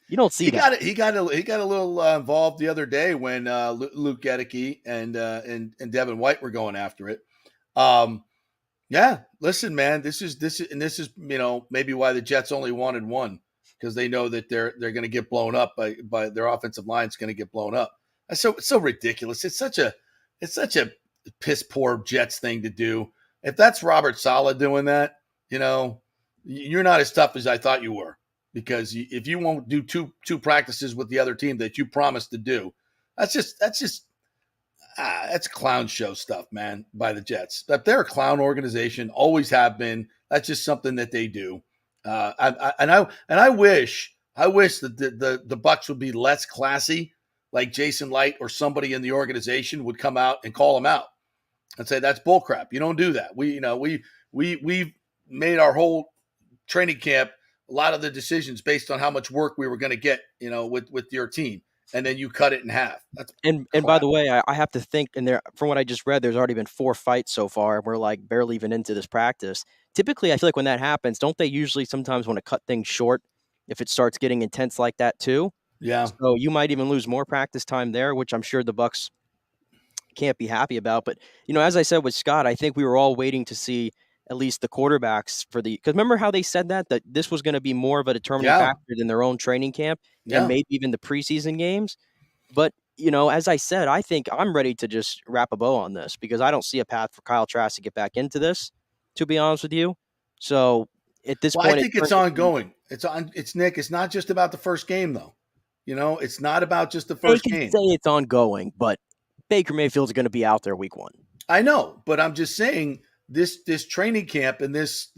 you don't see that. He got a little involved the other day when Luke Gedeke and Devin White were going after it. Yeah, listen, man, this is you know, maybe why the Jets only wanted one, because they know that they're going to get blown up by their offensive line's going to get blown up. It's so ridiculous. It's such a piss poor Jets thing to do. If that's Robert Saleh doing that, you know, you're not as tough as I thought you were, because if you won't do two practices with the other team that you promised to do, that's clown show stuff, man, by the Jets. But they're a clown organization, always have been. That's just something that they do. I wish that the Bucs would be less classy, like Jason Light or somebody in the organization would come out and call them out and say, that's bullcrap. You don't do that. We've made our whole training camp, a lot of the decisions based on how much work we were going to get, you know, with your team. And then you cut it in half. And by the way, I have to think, and there, from what I just read, there's already been 4 fights so far, and we're like barely even into this practice. Typically, I feel like when that happens, don't they usually sometimes want to cut things short if it starts getting intense like that too? Yeah. So you might even lose more practice time there, which I'm sure the Bucs can't be happy about. But, you know, as I said with Scott, I think we were all waiting to see at least the quarterbacks because remember how they said that this was going to be more of a determining factor than their own training camp and maybe even the preseason games. But, you know, as I said, I think I'm ready to just wrap a bow on this, because I don't see a path for Kyle Trask to get back into this, to be honest with you. So at this point, I think it's ongoing. It's Nick. It's not just about the first game, though. You know, it's not about just the first game. They can say it's ongoing, but Baker Mayfield's going to be out there week 1. I know, but I'm just saying this training camp and this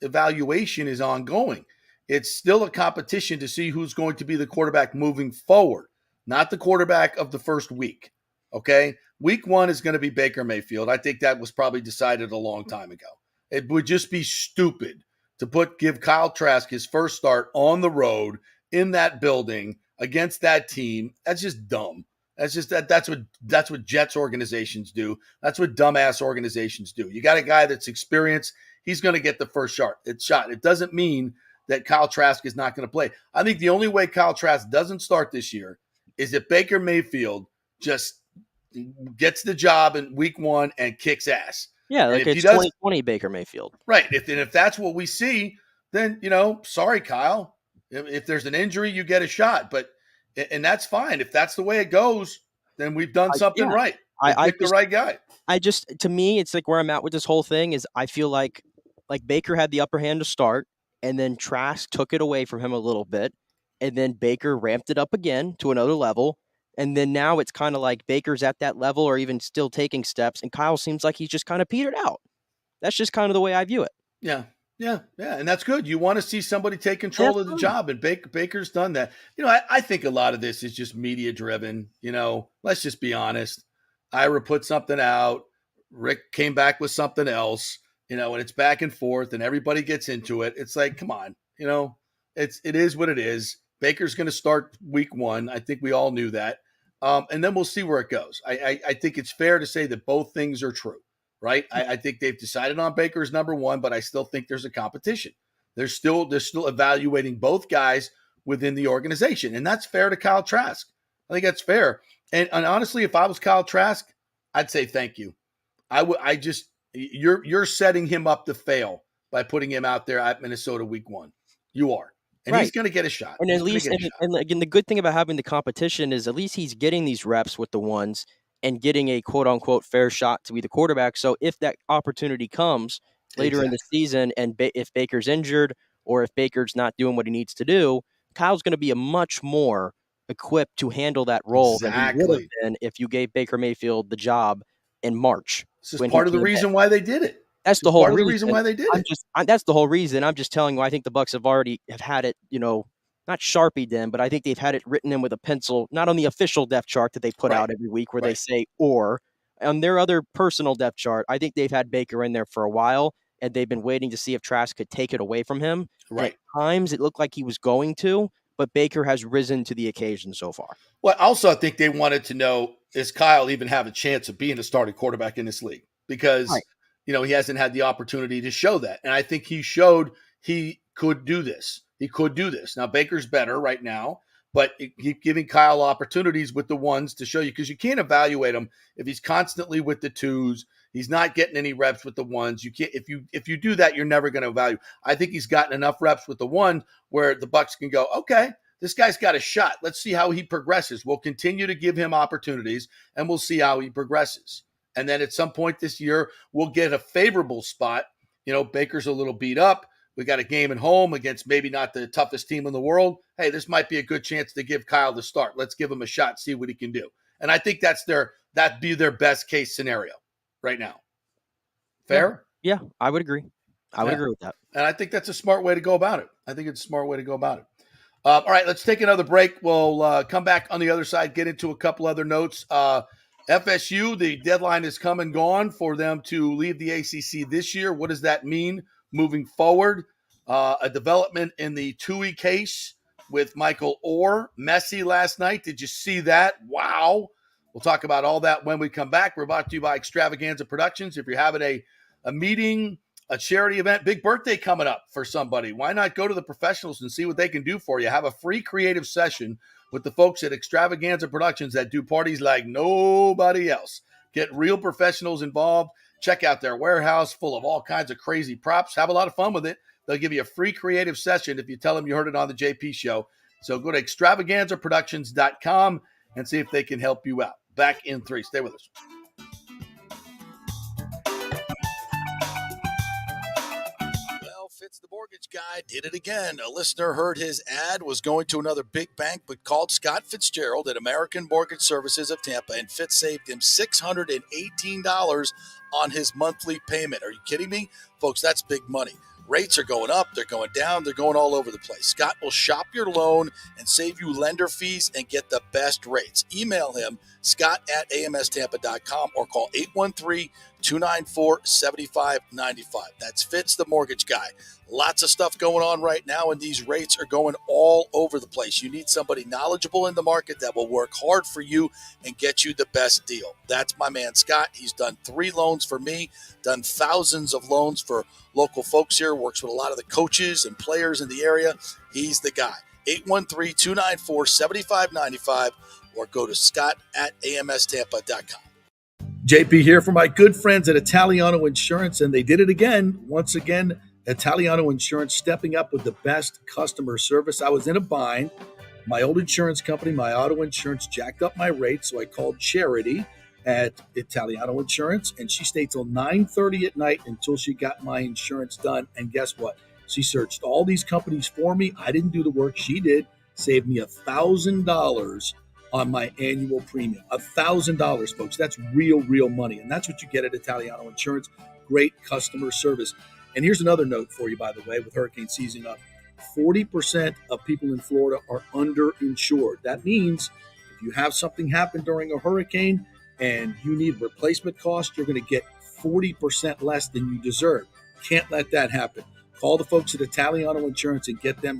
evaluation is ongoing. It's still a competition to see who's going to be the quarterback moving forward, not the quarterback of the first week. Okay? Week 1 is going to be Baker Mayfield. I think that was probably decided a long time ago. It would just be stupid to give Kyle Trask his first start on the road in that building against that team. That's just dumb. That's what Jets organizations do. That's what dumbass organizations do. You got a guy that's experienced. He's going to get the first shot. It doesn't mean that Kyle Trask is not going to play. I think the only way Kyle Trask doesn't start this year is if Baker Mayfield just gets the job in week 1 and kicks ass. Yeah, like it's 2020 Baker Mayfield. Right. If that's what we see, then, you know, sorry, Kyle. If there's an injury, you get a shot. And that's fine. If that's the way it goes, then we've done something right. I picked the right guy. To me, it's like where I'm at with this whole thing is I feel like Baker had the upper hand to start, and then Trask took it away from him a little bit, and then Baker ramped it up again to another level, and then now it's kind of like Baker's at that level or even still taking steps, and Kyle seems like he's just kind of petered out. That's just kind of the way I view it. Yeah, and that's good. You want to see somebody take control of the job, and Baker's done that. You know, I think a lot of this is just media driven. You know, let's just be honest. Ira put something out. Rick came back with something else. You know, and it's back and forth, and everybody gets into it. It's like, come on, you know, it is what it is. Baker's going to start week 1. I think we all knew that, and then we'll see where it goes. I think it's fair to say that both things are true. Right. I think they've decided on Baker as number 1, but I still think there's a competition. They're still evaluating both guys within the organization. And that's fair to Kyle Trask. I think that's fair. And honestly, if I was Kyle Trask, I'd say thank you. You're setting him up to fail by putting him out there at Minnesota week 1. You are. And he's going to get a shot. And at least, and again, the good thing about having the competition is at least he's getting these reps with the ones and getting a quote-unquote fair shot to be the quarterback. So if that opportunity comes later in the season and if Baker's injured or if Baker's not doing what he needs to do, Kyle's going to be a much more equipped to handle that role than he would have been if you gave Baker Mayfield the job in March. This is part of the reason why they did it. That's the whole part of the reason why they did it. That's the whole reason. I'm just telling you, I think the Bucs have had it, not Sharpied in, but I think they've had it written in with a pencil, not on the official depth chart that they put out every week where they say or on their other personal depth chart. I think they've had Baker in there for a while, and they've been waiting to see if Trask could take it away from him. Right. At times, it looked like he was going to, but Baker has risen to the occasion so far. Well, also, I think they wanted to know, does Kyle even have a chance of being a starting quarterback in this league? Because, he hasn't had the opportunity to show that. And I think he showed he could do this. He could do this. Now, Baker's better right now, but keep giving Kyle opportunities with the ones to show you, because you can't evaluate him if he's constantly with the twos. He's not getting any reps with the ones. You can't, if you do that, you're never going to evaluate. I think he's gotten enough reps with the one where the Bucs can go, okay, this guy's got a shot. Let's see how he progresses. We'll continue to give him opportunities, and we'll see how he progresses. And then at some point this year, we'll get a favorable spot. Baker's a little beat up. We got a game at home against maybe not the toughest team in the world. Hey, this might be a good chance to give Kyle the start. Let's give him a shot, see what he can do. And I think that'd be their best case scenario right now. Fair? Yeah, I would agree. I would agree with that. And I think that's a smart way to go about it. All right, let's take another break. We'll come back on the other side, get into a couple other notes. FSU, the deadline is come and gone for them to leave the ACC this year. What does that mean moving forward? A development in the Tui case with Michael Orr. Messy last night. Did you see that? Wow. We'll talk about all that when we come back. We're brought to you by Extravaganza Productions. If you're having a meeting, a charity event, big birthday coming up for somebody, why not go to the professionals and see what they can do for you? Have a free creative session with the folks at Extravaganza Productions that do parties like nobody else. Get real professionals involved. Check out their warehouse full of all kinds of crazy props. Have a lot of fun with it. They'll give you a free creative session if you tell them you heard it on the JP Show. So go to extravaganzaproductions.com and see if they can help you out. Back in 3. Stay with us. Fitz the mortgage guy did it again. A listener heard his ad, was going to another big bank, but called Scott Fitzgerald at American Mortgage Services of Tampa, and Fitz saved him $618 on his monthly payment. Are you kidding me? Folks, that's big money. Rates are going up, they're going down, they're going all over the place. Scott will shop your loan and save you lender fees and get the best rates. Email him, scott@amstampa.com, or call 813-294-7595. That's Fitz the mortgage guy. Lots of stuff going on right now, and these rates are going all over the place. You need somebody knowledgeable in the market that will work hard for you and get you the best deal. That's my man, Scott. He's done 3 loans for me, done thousands of loans for local folks here, works with a lot of the coaches and players in the area. He's the guy. 813-294-7595, or go to scott@amstampa.com. JP here for my good friends at Italiano Insurance, and they did it again. Once again, Italiano Insurance stepping up with the best customer service. I was in a bind. My old insurance company, my auto insurance, jacked up my rates, so I called Charity at Italiano Insurance, and she stayed till 9:30 at night until she got my insurance done. And guess what? She searched all these companies for me. I didn't do the work. She did. Saved me $1,000 on my annual premium. $1,000, folks. That's real money. And that's what you get at Italiano Insurance. Great customer service. And here's another note for you, by the way, with hurricane season up. 40% of people in Florida are underinsured. That means if you have something happen during a hurricane and you need replacement costs, you're going to get 40% less than you deserve. Can't let that happen. Call the folks at Italiano Insurance and get them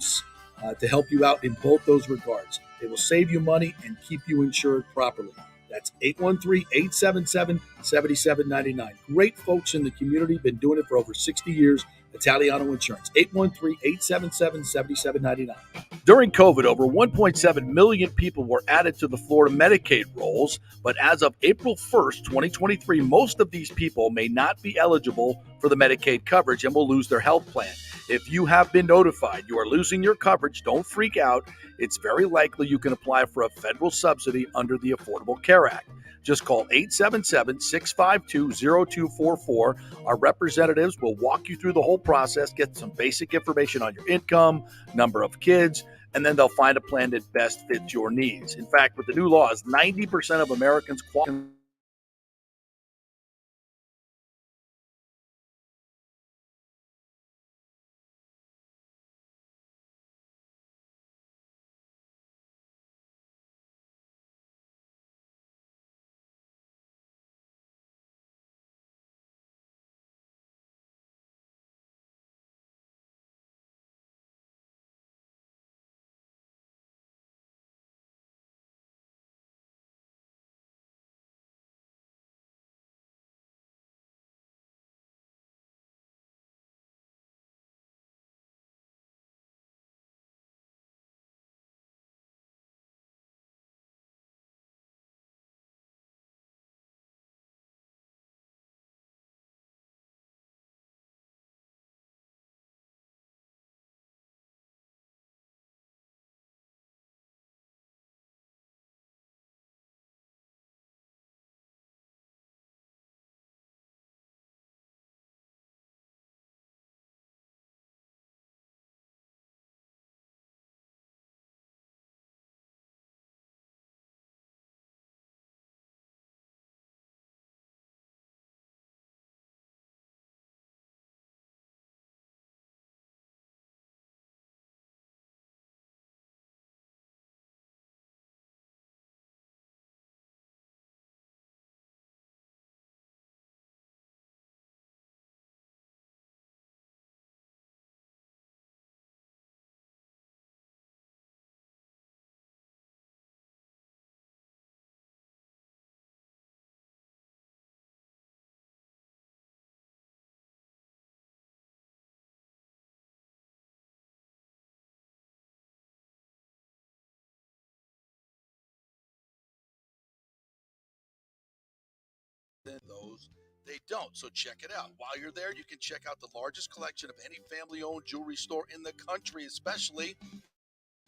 to help you out in both those regards. They will save you money and keep you insured properly. That's 813-877-7799. Great folks in the community, been doing it for over 60 years. Italiano Insurance, 813-877-7799. During COVID, over 1.7 million people were added to the Florida Medicaid rolls, but as of April 1st, 2023, most of these people may not be eligible for the Medicaid coverage and will lose their health plan. If you have been notified you are losing your coverage, don't freak out. It's very likely you can apply for a federal subsidy under the Affordable Care Act. Just call 877-652-0244. Our representatives will walk you through the whole process, get some basic information on your income, number of kids, and then they'll find a plan that best fits your needs. In fact, with the new laws, 90% of Americans qualify shows they don't. So check it out. While you're there, you can check out the largest collection of any family-owned jewelry store in the country, especially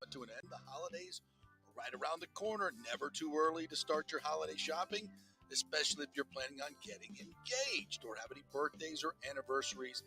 to an end. The holidays are right around the corner. Never too early to start your holiday shopping, especially if you're planning on getting engaged or have any birthdays or anniversaries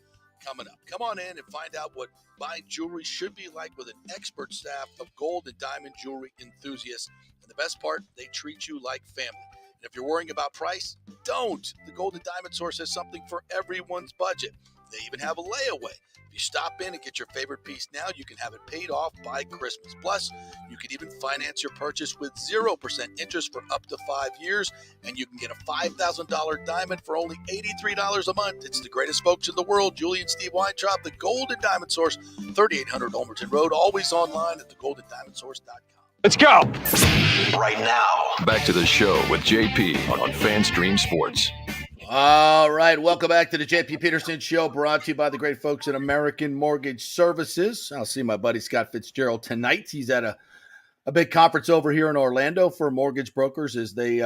coming up. Come on in and find out what buying jewelry should be like with an expert staff of gold and diamond jewelry enthusiasts. And the best part, they treat you like family. And if you're worrying about price, don't. The Gold and Diamond Source has something for everyone's budget. They even have a layaway. If you stop in and get your favorite piece now, you can have it paid off by Christmas. Plus, you can even finance your purchase with 0% interest for up to 5 years, and you can get a $5,000 diamond for only $83 a month. It's the greatest folks in the world, Julie and Steve Weintraub, the Gold and Diamond Source, 3800 Olmerton Road, always online at thegoldendiamondsource.com. Let's go. Right now, back to the show with JP on FanStream Sports. All right, welcome back to the JP Peterson Show, brought to you by the great folks at American Mortgage Services. I'll see my buddy Scott Fitzgerald tonight. He's at a big conference over here in Orlando for mortgage brokers as they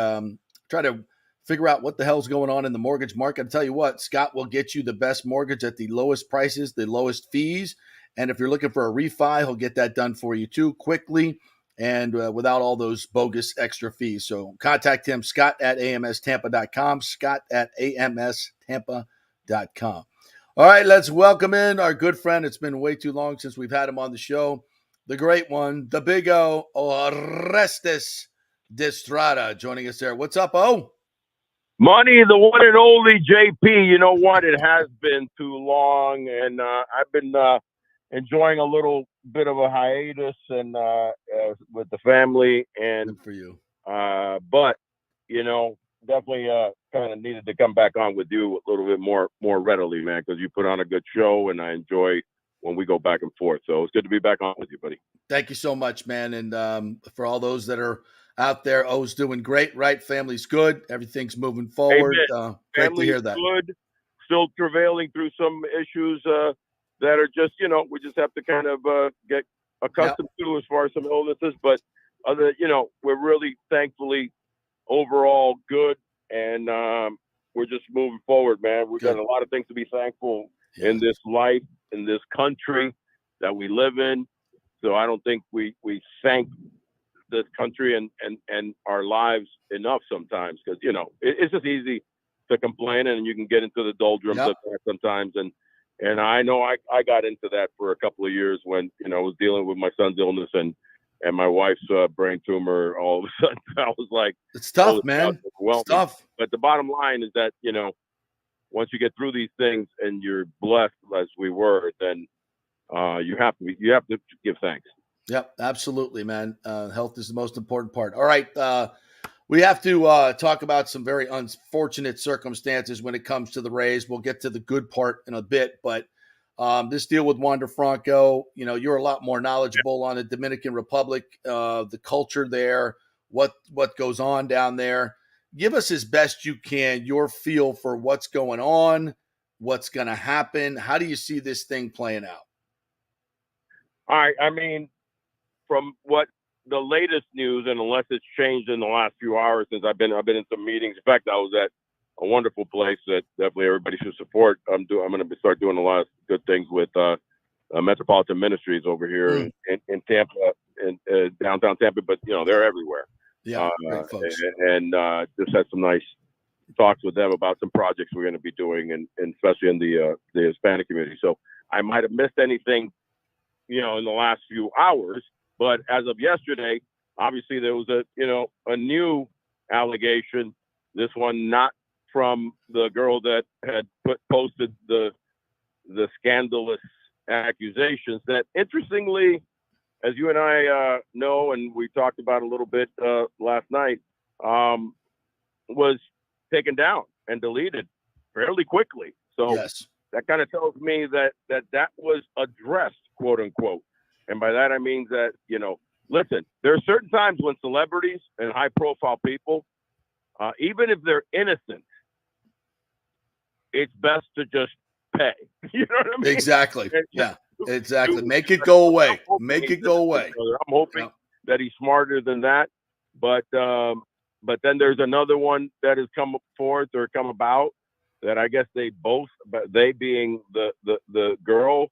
try to figure out what the hell's going on in the mortgage market. I'll tell you what, Scott will get you the best mortgage at the lowest prices, the lowest fees. And if you're looking for a refi, he'll get that done for you too quickly and without all those bogus extra fees. So contact him, Scott at amstampa.com, Scott at amstampa.com. All right, let's welcome in our good friend. It's been way too long since we've had him on the show. The great one, the big O, Orestes Destrada, joining us there. What's up, O? Money, the one and only JP. You know what? It has been too long, and I've been enjoying a little bit of a hiatus and with the family. And good for you. But you know, definitely kind of needed to come back on with you a little bit more readily, man, because you put on a good show, and I enjoy when we go back and forth. So it's good to be back on with you, buddy. Thank you so much, man. And for all those that are out there, O's doing great, right? Family's good. Everything's moving forward. Great to hear that. Good. Still travailing through some issues that are just, you know, we just have to kind of get accustomed to as far as some illnesses. But we're really thankfully overall good, and we're just moving forward, man. We've got a lot of things to be thankful in this life, in this country that we live in. So I don't think we thank this country and our lives enough sometimes, because, you know, it's just easy to complain, and you can get into the doldrums of that sometimes. And I know I got into that for a couple of years when, you know, I was dealing with my son's illness and my wife's brain tumor. All of a sudden, I was like, it's tough, man. It's tough. But the bottom line is that, you know, once you get through these things and you're blessed as we were, then you have to give thanks. Yep, absolutely, man. Health is the most important part. All right. We have to talk about some very unfortunate circumstances when it comes to the Rays. We'll get to the good part in a bit, but this deal with Wander Franco, you know, you're a lot more knowledgeable on the Dominican Republic, the culture there, what goes on down there. Give us as best you can your feel for what's going on, what's going to happen. How do you see this thing playing out? All right. I mean, from what the latest news, and unless it's changed in the last few hours since I've been in some meetings. In fact, I was at a wonderful place that definitely everybody should support. I'm going to start doing a lot of good things with Metropolitan Ministries over here in Tampa, in downtown Tampa. But you know, they're everywhere. Yeah, great folks. And just had some nice talks with them about some projects we're going to be doing, and especially in the Hispanic community. So I might have missed anything, you know, in the last few hours. But as of yesterday, obviously there was a new allegation. This one not from the girl that had posted the scandalous accusations. That, interestingly, as you and I know, and we talked about a little bit last night, was taken down and deleted fairly quickly. So that kind of tells me that was addressed, quote unquote. And by that, I mean that, you know, listen, there are certain times when celebrities and high profile people, even if they're innocent, it's best to just pay. You know what I mean? Exactly. Yeah, exactly. Make it go away. Make it go away. I'm hoping that he's smarter than that. But but then there's another one that has come forth or come about that I guess they both, but they being the girl,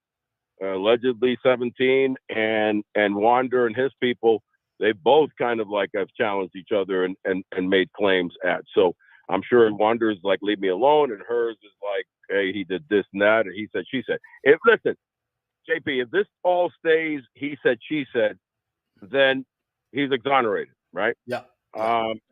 allegedly 17, and Wander and his people, they both kind of like have challenged each other and made claims at. So I'm sure Wander's like, leave me alone, and hers is like, hey, he did this and that, and he said, she said. Listen, JP, if this all stays he said, she said, then he's exonerated, right? Yeah.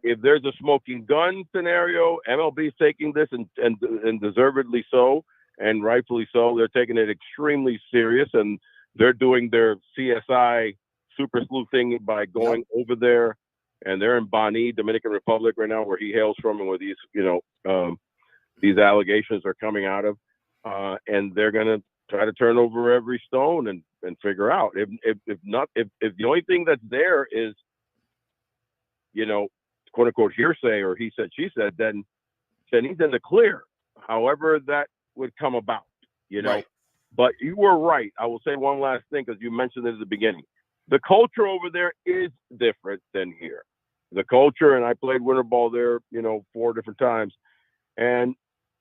If there's a smoking gun scenario, MLB's taking this and deservedly so, and rightfully so. They're taking it extremely serious, and they're doing their CSI super sleuthing by going over there, and they're in Bani, Dominican Republic right now, where he hails from, and where these these allegations are coming out of, and they're gonna try to turn over every stone and figure out if the only thing that's there is, quote unquote hearsay or he said, she said, then he's in the clear. However that would come about, Right. But you were right. I will say one last thing, because you mentioned it at the beginning. The culture over there is different than here. The culture, and I played winter ball there, 4 different times, and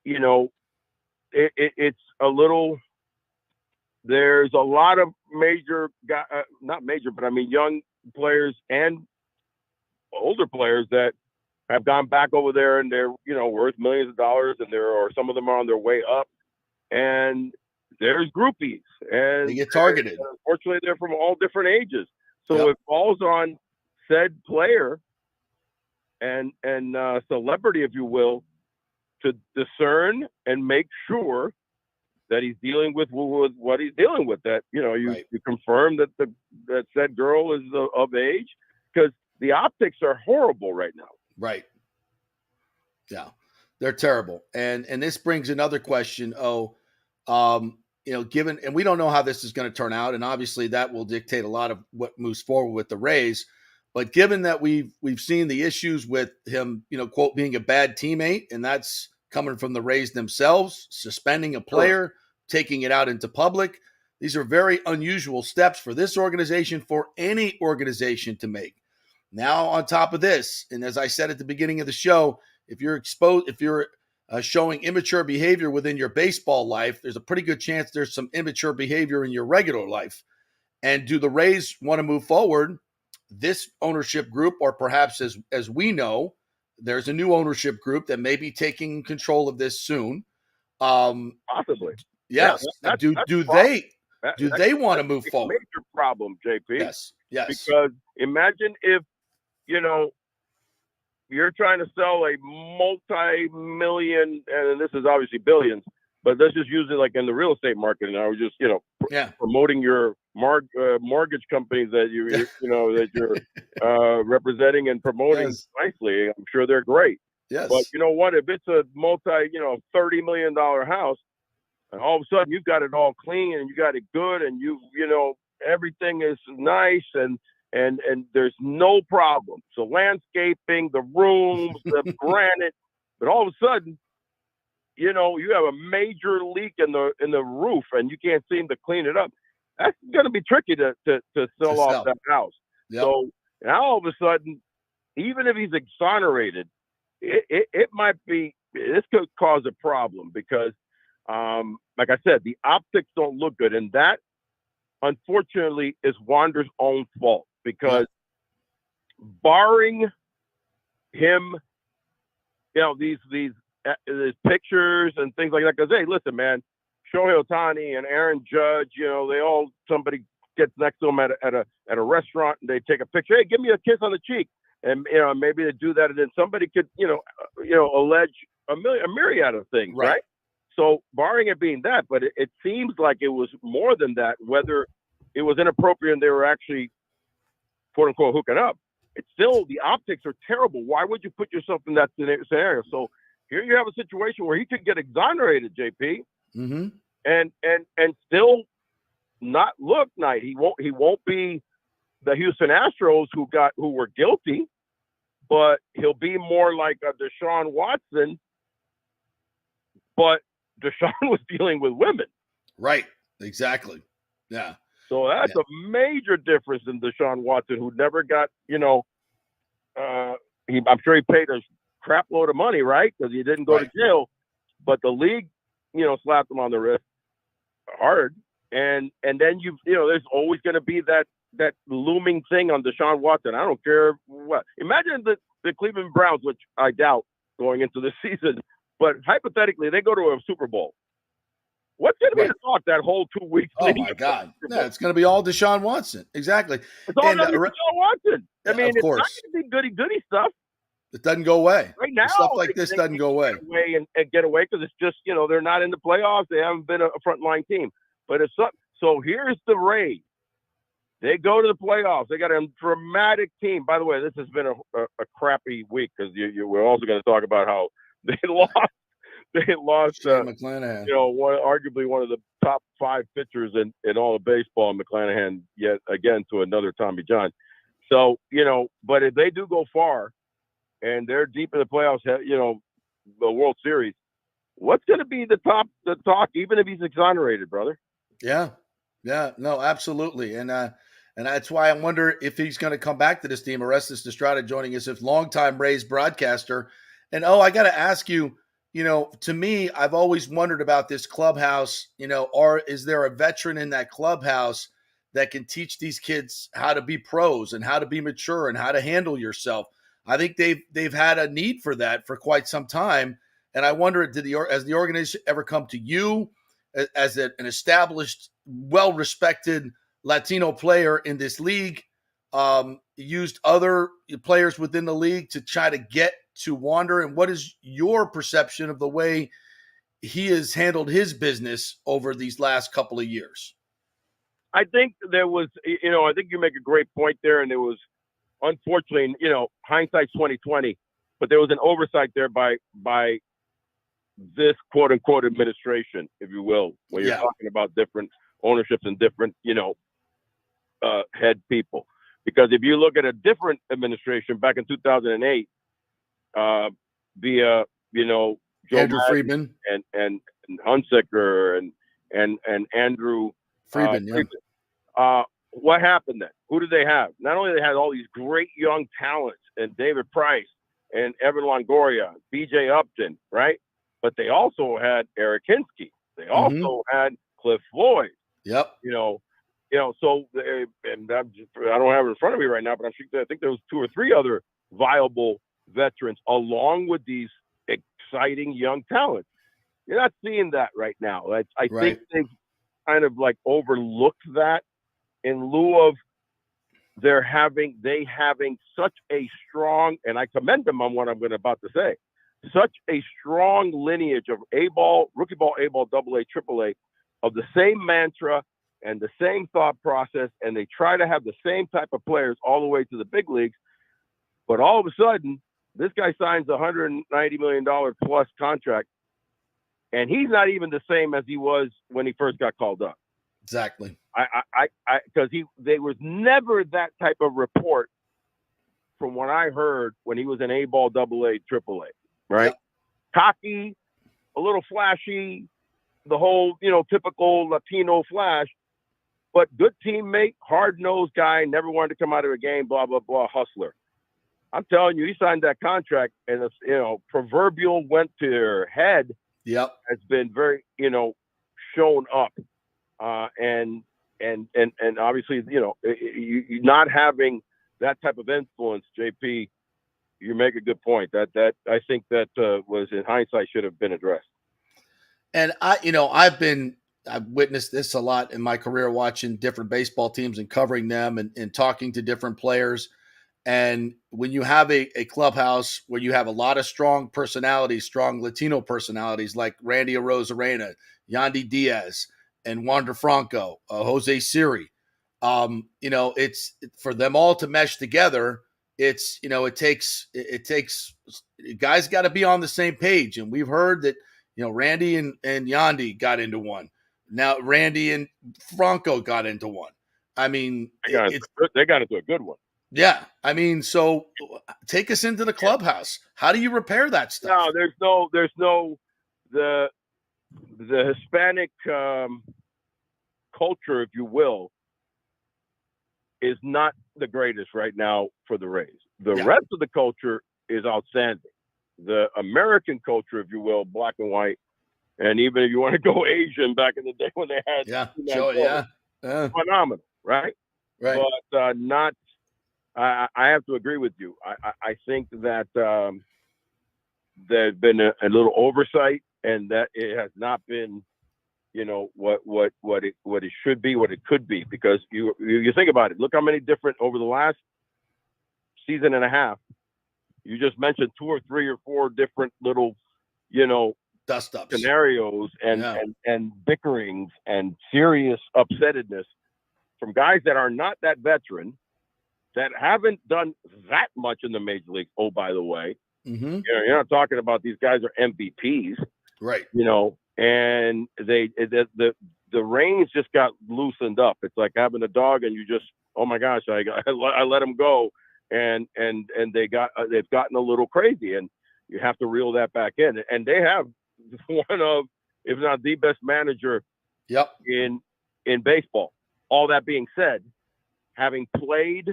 it's a little. There's a lot of major, not major, but I mean young players and older players that have gone back over there, and they're worth millions of dollars, and some of them are on their way up, and there's groupies, and They get targeted. Unfortunately, they're from all different ages, so Yep. it falls on said player and celebrity, if you will, to discern and make sure that he's dealing with what he's dealing with. That you confirm that that said girl is of age, because the optics are horrible right now. Right. Yeah, they're terrible. And this brings another question. Given, and we don't know how this is going to turn out, and obviously that will dictate a lot of what moves forward with the Rays. But given that we've seen the issues with him, quote, being a bad teammate, and that's coming from the Rays themselves, suspending a player, taking it out into public. These are very unusual steps for this organization, for any organization to make. Now, on top of this, and as I said at the beginning of the show, if you're showing immature behavior within your baseball life, there's a pretty good chance there's some immature behavior in your regular life. And do the Rays want to move forward? This ownership group, or perhaps as we know, there's a new ownership group that may be taking control of this soon. Possibly. Yes. Yeah, do they want to move forward? Major problem, JP. Yes. Because imagine if you're trying to sell a multi-million, and this is obviously billions, but let's just use it like in the real estate market. And I was just promoting your mortgage companies that that you're representing and promoting nicely. I'm sure they're great. Yes. But you know what? If it's a $30 million house, and all of a sudden you've got it all clean and you got it good, and everything is nice and there's no problem. So landscaping, the rooms, the granite, but all of a sudden, you have a major leak in the roof and you can't seem to clean it up. That's going to be tricky to sell off that house. Yep. So now all of a sudden, even if he's exonerated, it might be, this could cause a problem because, like I said, the optics don't look good. And that, unfortunately, is Wander's own fault because barring him, these pictures and things like that, because, hey, listen, man, Shohei Ohtani and Aaron Judge, somebody gets next to them at a restaurant and they take a picture. Hey, give me a kiss on the cheek. And, maybe they do that. And then somebody could, allege a myriad of things, right? So barring it being that, but it seems like it was more than that, whether it was inappropriate and they were actually, quote unquote, hooking up. It's still, the optics are terrible. Why would you put yourself in that scenario? So here you have a situation where he could get exonerated, JP, and still not look nice. He won't be the Houston Astros who were guilty, but he'll be more like a Deshaun Watson. But Deshaun was dealing with women. Right. Exactly. Yeah. So that's a major difference in Deshaun Watson, who never got, I'm sure he paid a crap load of money, right? Because he didn't go to jail. But the league, slapped him on the wrist hard. And then there's always going to be that looming thing on Deshaun Watson. I don't care what. Imagine the Cleveland Browns, which I doubt going into the season, but hypothetically they go to a Super Bowl. What's going to be the talk that whole 2 weeks? Oh my God! No, it's going to be all Deshaun Watson. Exactly. It's all Deshaun Watson. I mean, of course, it's not going to be goody stuff. It doesn't go away. Right now, stuff like this doesn't go away. Get away because it's just they're not in the playoffs. They haven't been a frontline team. But it's so here's the Rays. They go to the playoffs. They got a dramatic team. By the way, this has been a crappy week because we're also going to talk about how they lost. They lost McClanahan. Arguably one of the top 5 pitchers in all of baseball, McClanahan, yet again to another Tommy John. So, but if they do go far and they're deep in the playoffs, the World Series, what's going to be the talk, even if he's exonerated, brother? Yeah. Yeah. No, absolutely. And that's why I wonder if he's going to come back to this team. Orestes Estrada joining us, if longtime Rays broadcaster. And, I got to ask you, to me, I've always wondered about this clubhouse, is there a veteran in that clubhouse that can teach these kids how to be pros and how to be mature and how to handle yourself? I think they've had a need for that for quite some time. And I wonder, has the organization ever come to you as an established, well-respected Latino player in this league, used other players within the league to try to get to Wander? And what is your perception of the way he has handled his business over these last couple of years? I think there was, I think you make a great point there. And there was, unfortunately, hindsight's 20/20, but there was an oversight there by this quote unquote administration, if you will, when you're talking about different ownerships and different, head people. Because if you look at a different administration back in 2008, via Joe Andrew Friedman and Hunsaker and Andrew Friedman. What happened then? Who did they have? Not only they had all these great young talents and David Price and Evan Longoria, B.J. Upton, right? But they also had Eric Hinsky. They also had Cliff Floyd. Yep. So and I don't have it in front of me right now, but I think there was 2 or 3 other viable veterans along with these exciting young talents. You're not seeing that right now. I think they've kind of like overlooked that in lieu of they having such a strong, and I commend them on what I'm about to say, such a strong lineage of A-ball, rookie ball, A-ball, AA, AAA, of the same mantra and the same thought process, and they try to have the same type of players all the way to the big leagues. But all of a sudden, this guy signs a $190 million plus contract, and he's not even the same as he was when he first got called up. Exactly. Because there was never that type of report from what I heard when he was an A-ball, AA, AAA, right? Yep. Cocky, a little flashy, the whole, typical Latino flash, but good teammate, hard-nosed guy, never wanted to come out of a game, blah, blah, blah, hustler. I'm telling you, he signed that contract, and it's, proverbial went to their head. Yep. Has been very, shown up. And obviously, you not having that type of influence, JP, you make a good point. That I think that was in hindsight should have been addressed. And I've witnessed this a lot in my career, watching different baseball teams and covering them and talking to different players. And when you have a clubhouse where you have a lot of strong personalities, strong Latino personalities like Randy Arozarena, Yandy Diaz, and Wander Franco, Jose Siri, it's for them all to mesh together. It takes guys got to be on the same page. And we've heard that, Randy and Yandy got into one. Now Randy and Franco got into one. I mean, they got into a good one. Yeah. I mean, so take us into the clubhouse. How do you repair that stuff? No, there's no, the Hispanic culture, if you will, is not the greatest right now for the Rays. The rest of the culture is outstanding. The American culture, if you will, black and white, and even if you want to go Asian, back in the day when they had phenomenal, right? Right. But not. I have to agree with you. I think that there's been a little oversight, and that it has not been, what it should be, what it could be. Because you think about it. Look how many different over the last season and a half. You just mentioned 2 or 3 or 4 different little, dust ups scenarios and bickerings and serious upsettedness from guys that are not that veteran, that haven't done that much in the major leagues. Oh, by the way, you're not talking about these guys are MVPs, right? And the reins just got loosened up. It's like having a dog and you just, oh my gosh, I let him go. And they've gotten a little crazy, and you have to reel that back in. And they have one of, if not the best manager, in baseball. All that being said, having played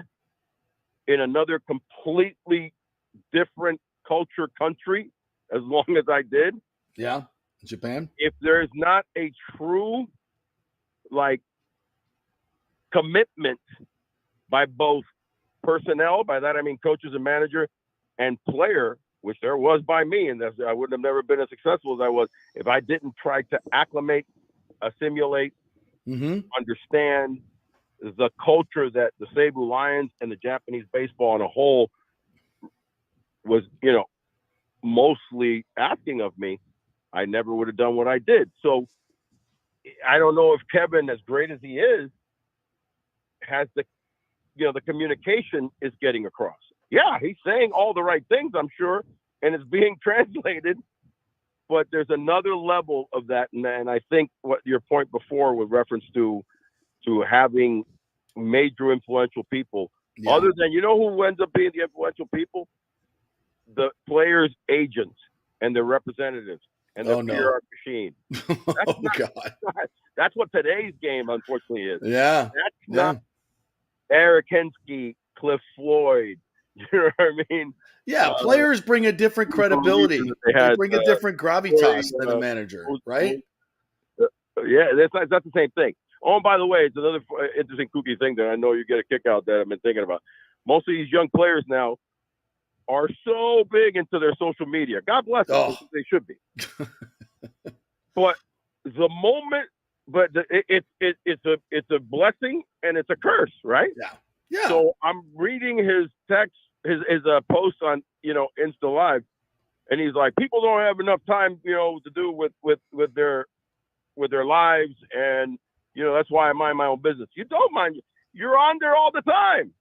in another completely different culture country as long as I did, Japan. If there's not a true commitment by both personnel, by that I mean coaches and manager, and player, which there was by me, and I wouldn't have never been as successful as I was if I didn't try to acclimate, assimilate, understand the culture that the Seibu Lions and the Japanese baseball on a whole was, mostly asking of me. I never would have done what I did. So I don't know if Kevin, as great as he is, has the communication is getting across. Yeah, he's saying all the right things, I'm sure, and it's being translated. But there's another level of that, and I think what your point before with reference to having major influential people, other than, who ends up being the influential people? The players' agents and their representatives and their PR machine. That's what today's game, unfortunately, is. Yeah. That's not Eric Hensky, Cliff Floyd. You know what I mean? Yeah, players bring a different credibility. They bring a different gravitas than a manager, right? Yeah, that's the same thing. Oh, and by the way, it's another interesting kooky thing that I know you get a kick out that I've been thinking about. Most of these young players now are so big into their social media. God bless them. They should be. But the moment, it's a blessing and it's a curse, right? Yeah. So I'm reading his text, his post on Insta Live, and he's like, people don't have enough time to do with their lives, and that's why I mind my own business. You don't mind. You're on there all the time.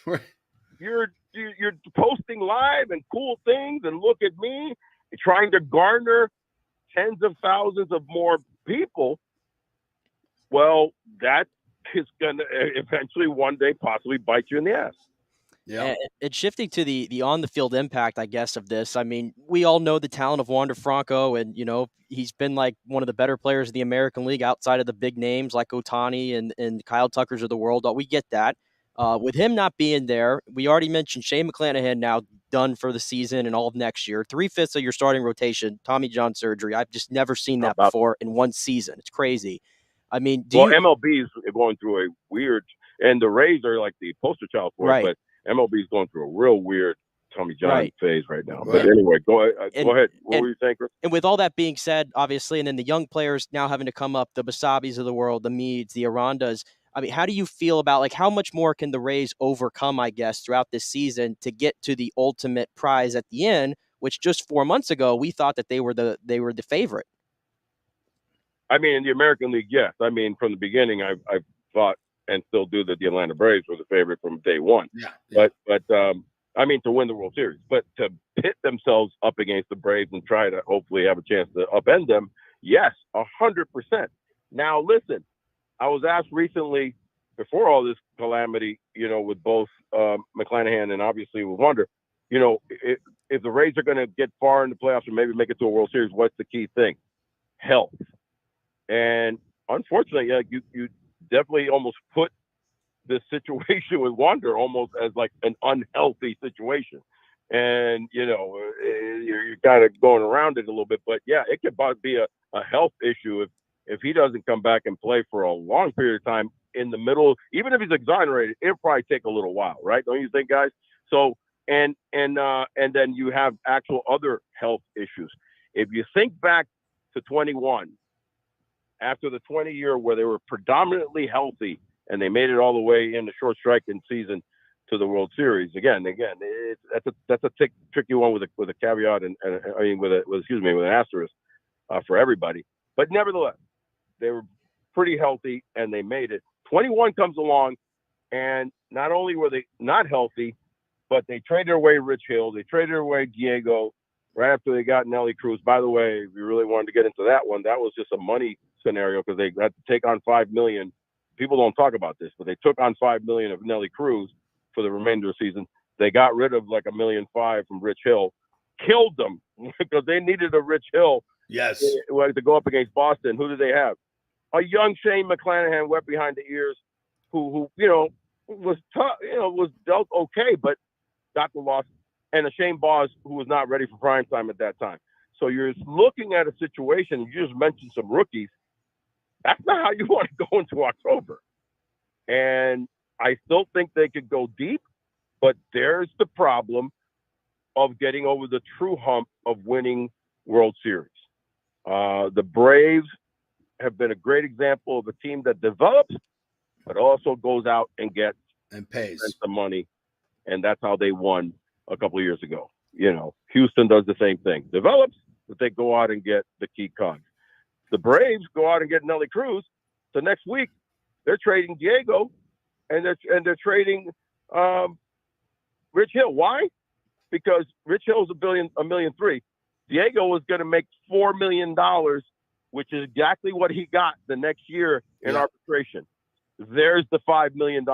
Right. You're posting live and cool things, and look at me trying to garner tens of thousands of more people. Well, that is going to eventually one day possibly bite you in the ass. Yeah. And shifting to the on the field impact, I guess, of this. I mean, we all know the talent of Wander Franco, and he's been like one of the better players in the American League outside of the big names like Ohtani and Kyle Tuckers of the world. We get that. With him not being there, we already mentioned Shane McClanahan now done for the season and all of next year. 3/5 of your starting rotation, Tommy John surgery. I've just never seen that before in one season. It's crazy. I mean, MLB is going through a weird, and the Rays are like the poster child for it, but MLB is going through a real weird Tommy John phase right now. But anyway, go ahead. What were you saying, Chris? And with all that being said, obviously, and then the young players now having to come up, the Basabis of the world, the Meads, the Arandas. I mean, how do you feel about how much more can the Rays overcome, I guess, throughout this season to get to the ultimate prize at the end, which just 4 months ago we thought that they were the favorite? I mean, in the American League, yes. I mean, from the beginning, I thought and still do that the Atlanta Braves were the favorite from day one. Yeah. But I mean, to win the World Series, but to pit themselves up against the Braves and try to hopefully have a chance to upend them, yes, 100%. Now, listen, I was asked recently, before all this calamity, with both McClanahan and obviously with Wander, if the Rays are going to get far in the playoffs or maybe make it to a World Series, what's the key thing? Health. And unfortunately, you definitely almost put this situation with Wander almost as like an unhealthy situation. and you're kind of going around it a little bit. But yeah, it could be a health issue if he doesn't come back and play for a long period of time in the middle. Even if he's exonerated, it'll probably take a little while, right? Don't you think, guys? So and then you have actual other health issues. If you think back to 21, after the 20 year where they were predominantly healthy and they made it all the way in the short striking season to the World Series. Again, that's a tricky one with a caveat and I mean with an asterisk for everybody. But nevertheless, they were pretty healthy and they made it. 21 comes along, and not only were they not healthy, but they traded away Rich Hill, they traded away Diego right after they got Nelly Cruz. By the way, if you really wanted to get into that one, that was just a money scenario because they had to take on $5 million. People don't talk about this, but they took on $5 million of Nelly Cruz for the remainder of the season. They got rid of like $1.5 million from Rich Hill, killed them because they needed a Rich Hill. Yes. To go up against Boston. Who did they have? A young Shane McClanahan, wet behind the ears, who was tough, was dealt okay, but got the loss. And a Shane Boz who was not ready for prime time at that time. So you're looking at a situation. You just mentioned some rookies. That's not how you want to go into October. And I still think they could go deep, but there's the problem of getting over the true hump of winning World Series. The Braves have been a great example of a team that develops, but also goes out and gets and pays some money. And that's how they won a couple of years ago. Houston does the same thing. Develops, but they go out and get the key cogs. The Braves go out and get Nelly Cruz. So next week they're trading Diego and they're trading Rich Hill. Why? Because Rich Hill's $1.3 million. Diego was going to make $4 million, which is exactly what he got the next year in arbitration. There's the $5 million.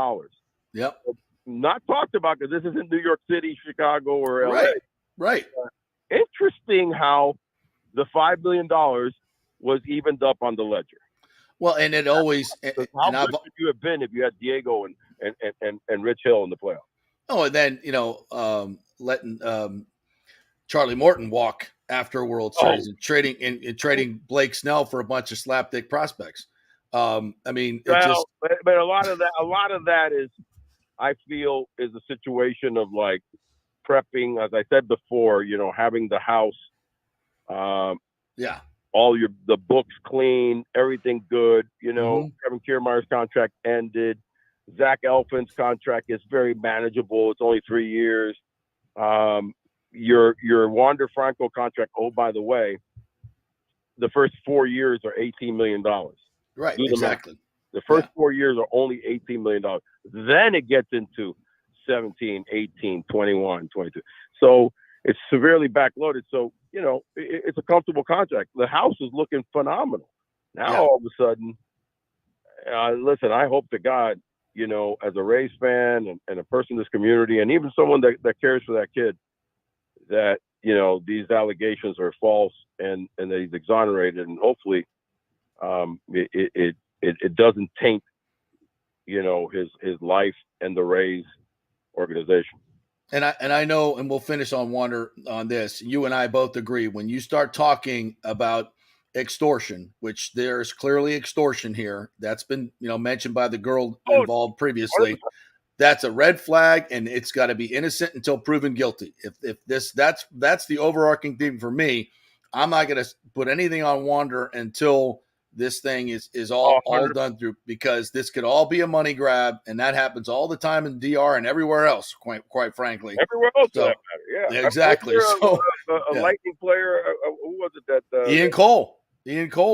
Yep. Not talked about because this isn't New York City, Chicago, or LA. Right. Interesting how the $5 million was evened up on the ledger. Well, and it always. How good would you have been if you had Diego and Rich Hill in the playoffs? Oh, and then letting Charlie Morton walk after a World Series and trading Blake Snell for a bunch of slapdick prospects. But a lot of that is, I feel, is a situation of like prepping, as I said before, having the house, all the books clean, everything good. Kevin Kiermaier's contract ended. Zach Elfin's contract is very manageable. It's only 3 years. Your Wander Franco contract, oh, by the way, the first 4 years are $18 million. Right, exactly. The first 4 years are only $18 million. Then it gets into 17, 18, 21, 22. So it's severely backloaded. So, it's a comfortable contract. The house is looking phenomenal. Now, all of a sudden, listen, I hope to God, as a Rays fan and a person in this community, and even someone that cares for that kid, that, these allegations are false and that he's exonerated, and hopefully it doesn't taint, his life and the Rays organization. And I know, and we'll finish on Wander on this. You and I both agree when you start talking about extortion, which there's clearly extortion here. That's been, mentioned by the girl involved previously. That's a red flag, and it's got to be innocent until proven guilty. If that's the overarching thing for me. I'm not going to put anything on Wander until this thing is all done through, because this could all be a money grab, and that happens all the time in DR and everywhere else, quite frankly. Everywhere else, for that matter. Yeah, exactly. So a Lightning player, who was it that? Ian Cole.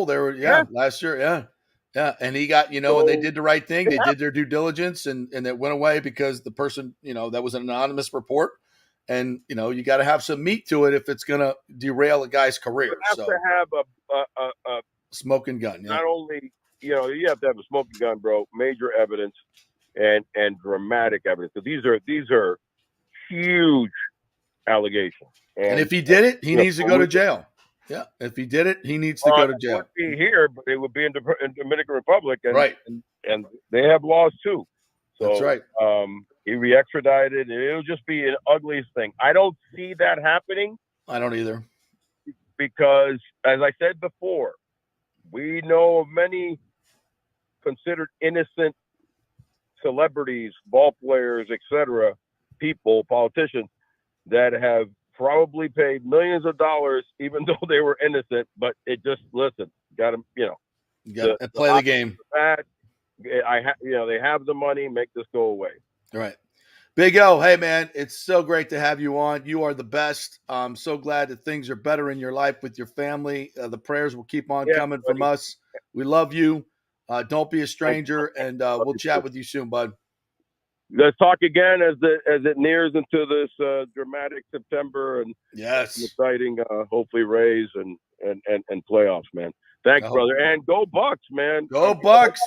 They were last year, yeah, and he got and they did the right thing. They did their due diligence, and it went away because the person that was an anonymous report, and you got to have some meat to it if it's going to derail a guy's career. You have to have a smoking gun. Not only, you have to have a smoking gun, bro, major evidence and dramatic evidence. So these are huge allegations. And if he did it, he needs to go to jail. Yeah. If he did it, he needs to go to jail. It would be here, but it would be in Dominican Republic. And, right. And they have laws too. So, that's right. He'd be extradited. It'll just be an ugly thing. I don't see that happening. I don't either. Because, as I said before, we know of many considered innocent celebrities, ball players, etc., people, politicians that have probably paid millions of dollars, even though they were innocent. But it just got to You got to play the game. Bad. They have the money. Make this go away. All right. Big O, hey, man, it's so great to have you on. You are the best. I'm so glad that things are better in your life with your family. The prayers will keep on coming from us. We love you. Don't be a stranger, and we'll chat with you soon, bud. Let's talk again as it nears into this dramatic September and exciting, hopefully, Rays and playoffs, man. Thanks, brother. And go Bucks, man. Go Bucks.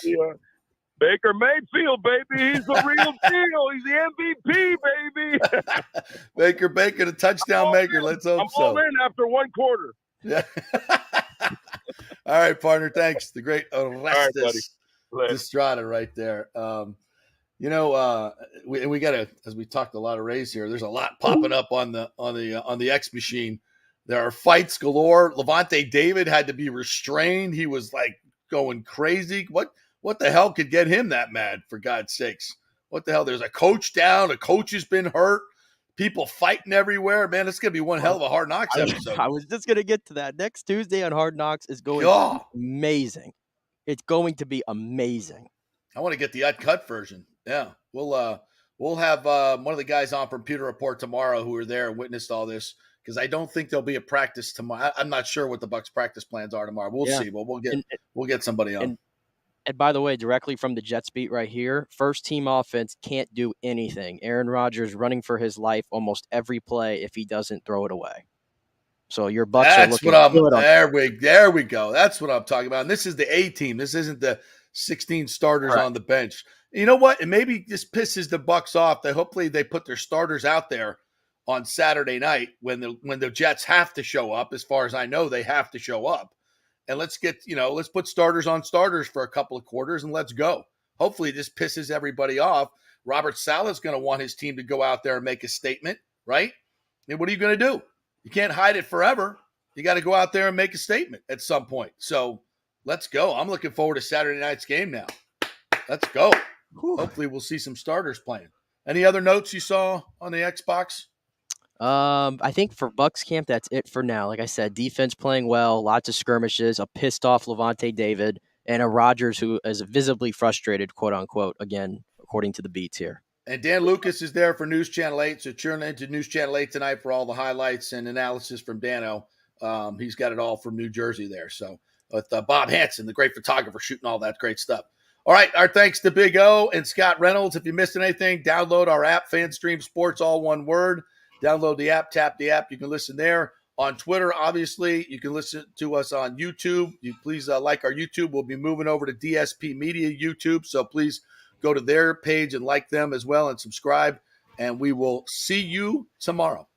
Baker Mayfield, baby. He's the real deal. He's the MVP, baby. Baker, the touchdown maker. Let's hope so. I'm all in after one quarter. Yeah. All right, partner. Thanks. The great Orestes Estrada right there. We got to, as we talked a lot of Rays here, there's a lot popping up on the X machine. There are fights galore. Levante David had to be restrained. He was like going crazy. What the hell could get him that mad, for God's sakes? What the hell? There's a coach down. A coach has been hurt. People fighting everywhere. Man, it's going to be one hell of a Hard Knocks episode. I was just going to get to that. Next Tuesday on Hard Knocks is going to be amazing. It's going to be amazing. I want to get the uncut version. Yeah. We'll have one of the guys on from Pewter Report tomorrow who were there and witnessed all this, because I don't think there'll be a practice tomorrow. I'm not sure what the Bucks practice plans are tomorrow. We'll see. But we'll get somebody on. And by the way, directly from the Jets beat right here, first team offense can't do anything. Aaron Rodgers running for his life almost every play if he doesn't throw it away. So your Bucks are looking good. There we go. That's what I'm talking about. And this is the A team. This isn't the 16 starters on the bench. You know what? And maybe this pisses the Bucks off. Hopefully they put their starters out there on Saturday night when the Jets have to show up. As far as I know, they have to show up. And let's put starters on starters for a couple of quarters and let's go. Hopefully this pisses everybody off. Robert Saleh's going to want his team to go out there and make a statement, right? And what are you going to do? You can't hide it forever. You got to go out there and make a statement at some point. So let's go. I'm looking forward to Saturday night's game now. Let's go. Hopefully we'll see some starters playing. Any other notes you saw on the Xbox? I think for Bucks camp, that's it for now. Like I said, defense playing well, lots of skirmishes, a pissed off Levante David, and a Rodgers who is visibly frustrated, quote unquote, again, according to the beats here. And Dan Lucas is there for News Channel 8, so tune into News Channel 8 tonight for all the highlights and analysis from Dano. He's got it all from New Jersey there. So with Bob Hansen, the great photographer, shooting all that great stuff. All right, our thanks to Big O and Scott Reynolds. If you missed anything, download our app, FanStream Sports, all one word. Download the app, tap the app. You can listen there. On Twitter, obviously, you can listen to us on YouTube. You please like our YouTube. We'll be moving over to DSP Media YouTube, so please go to their page and like them as well and subscribe. And we will see you tomorrow.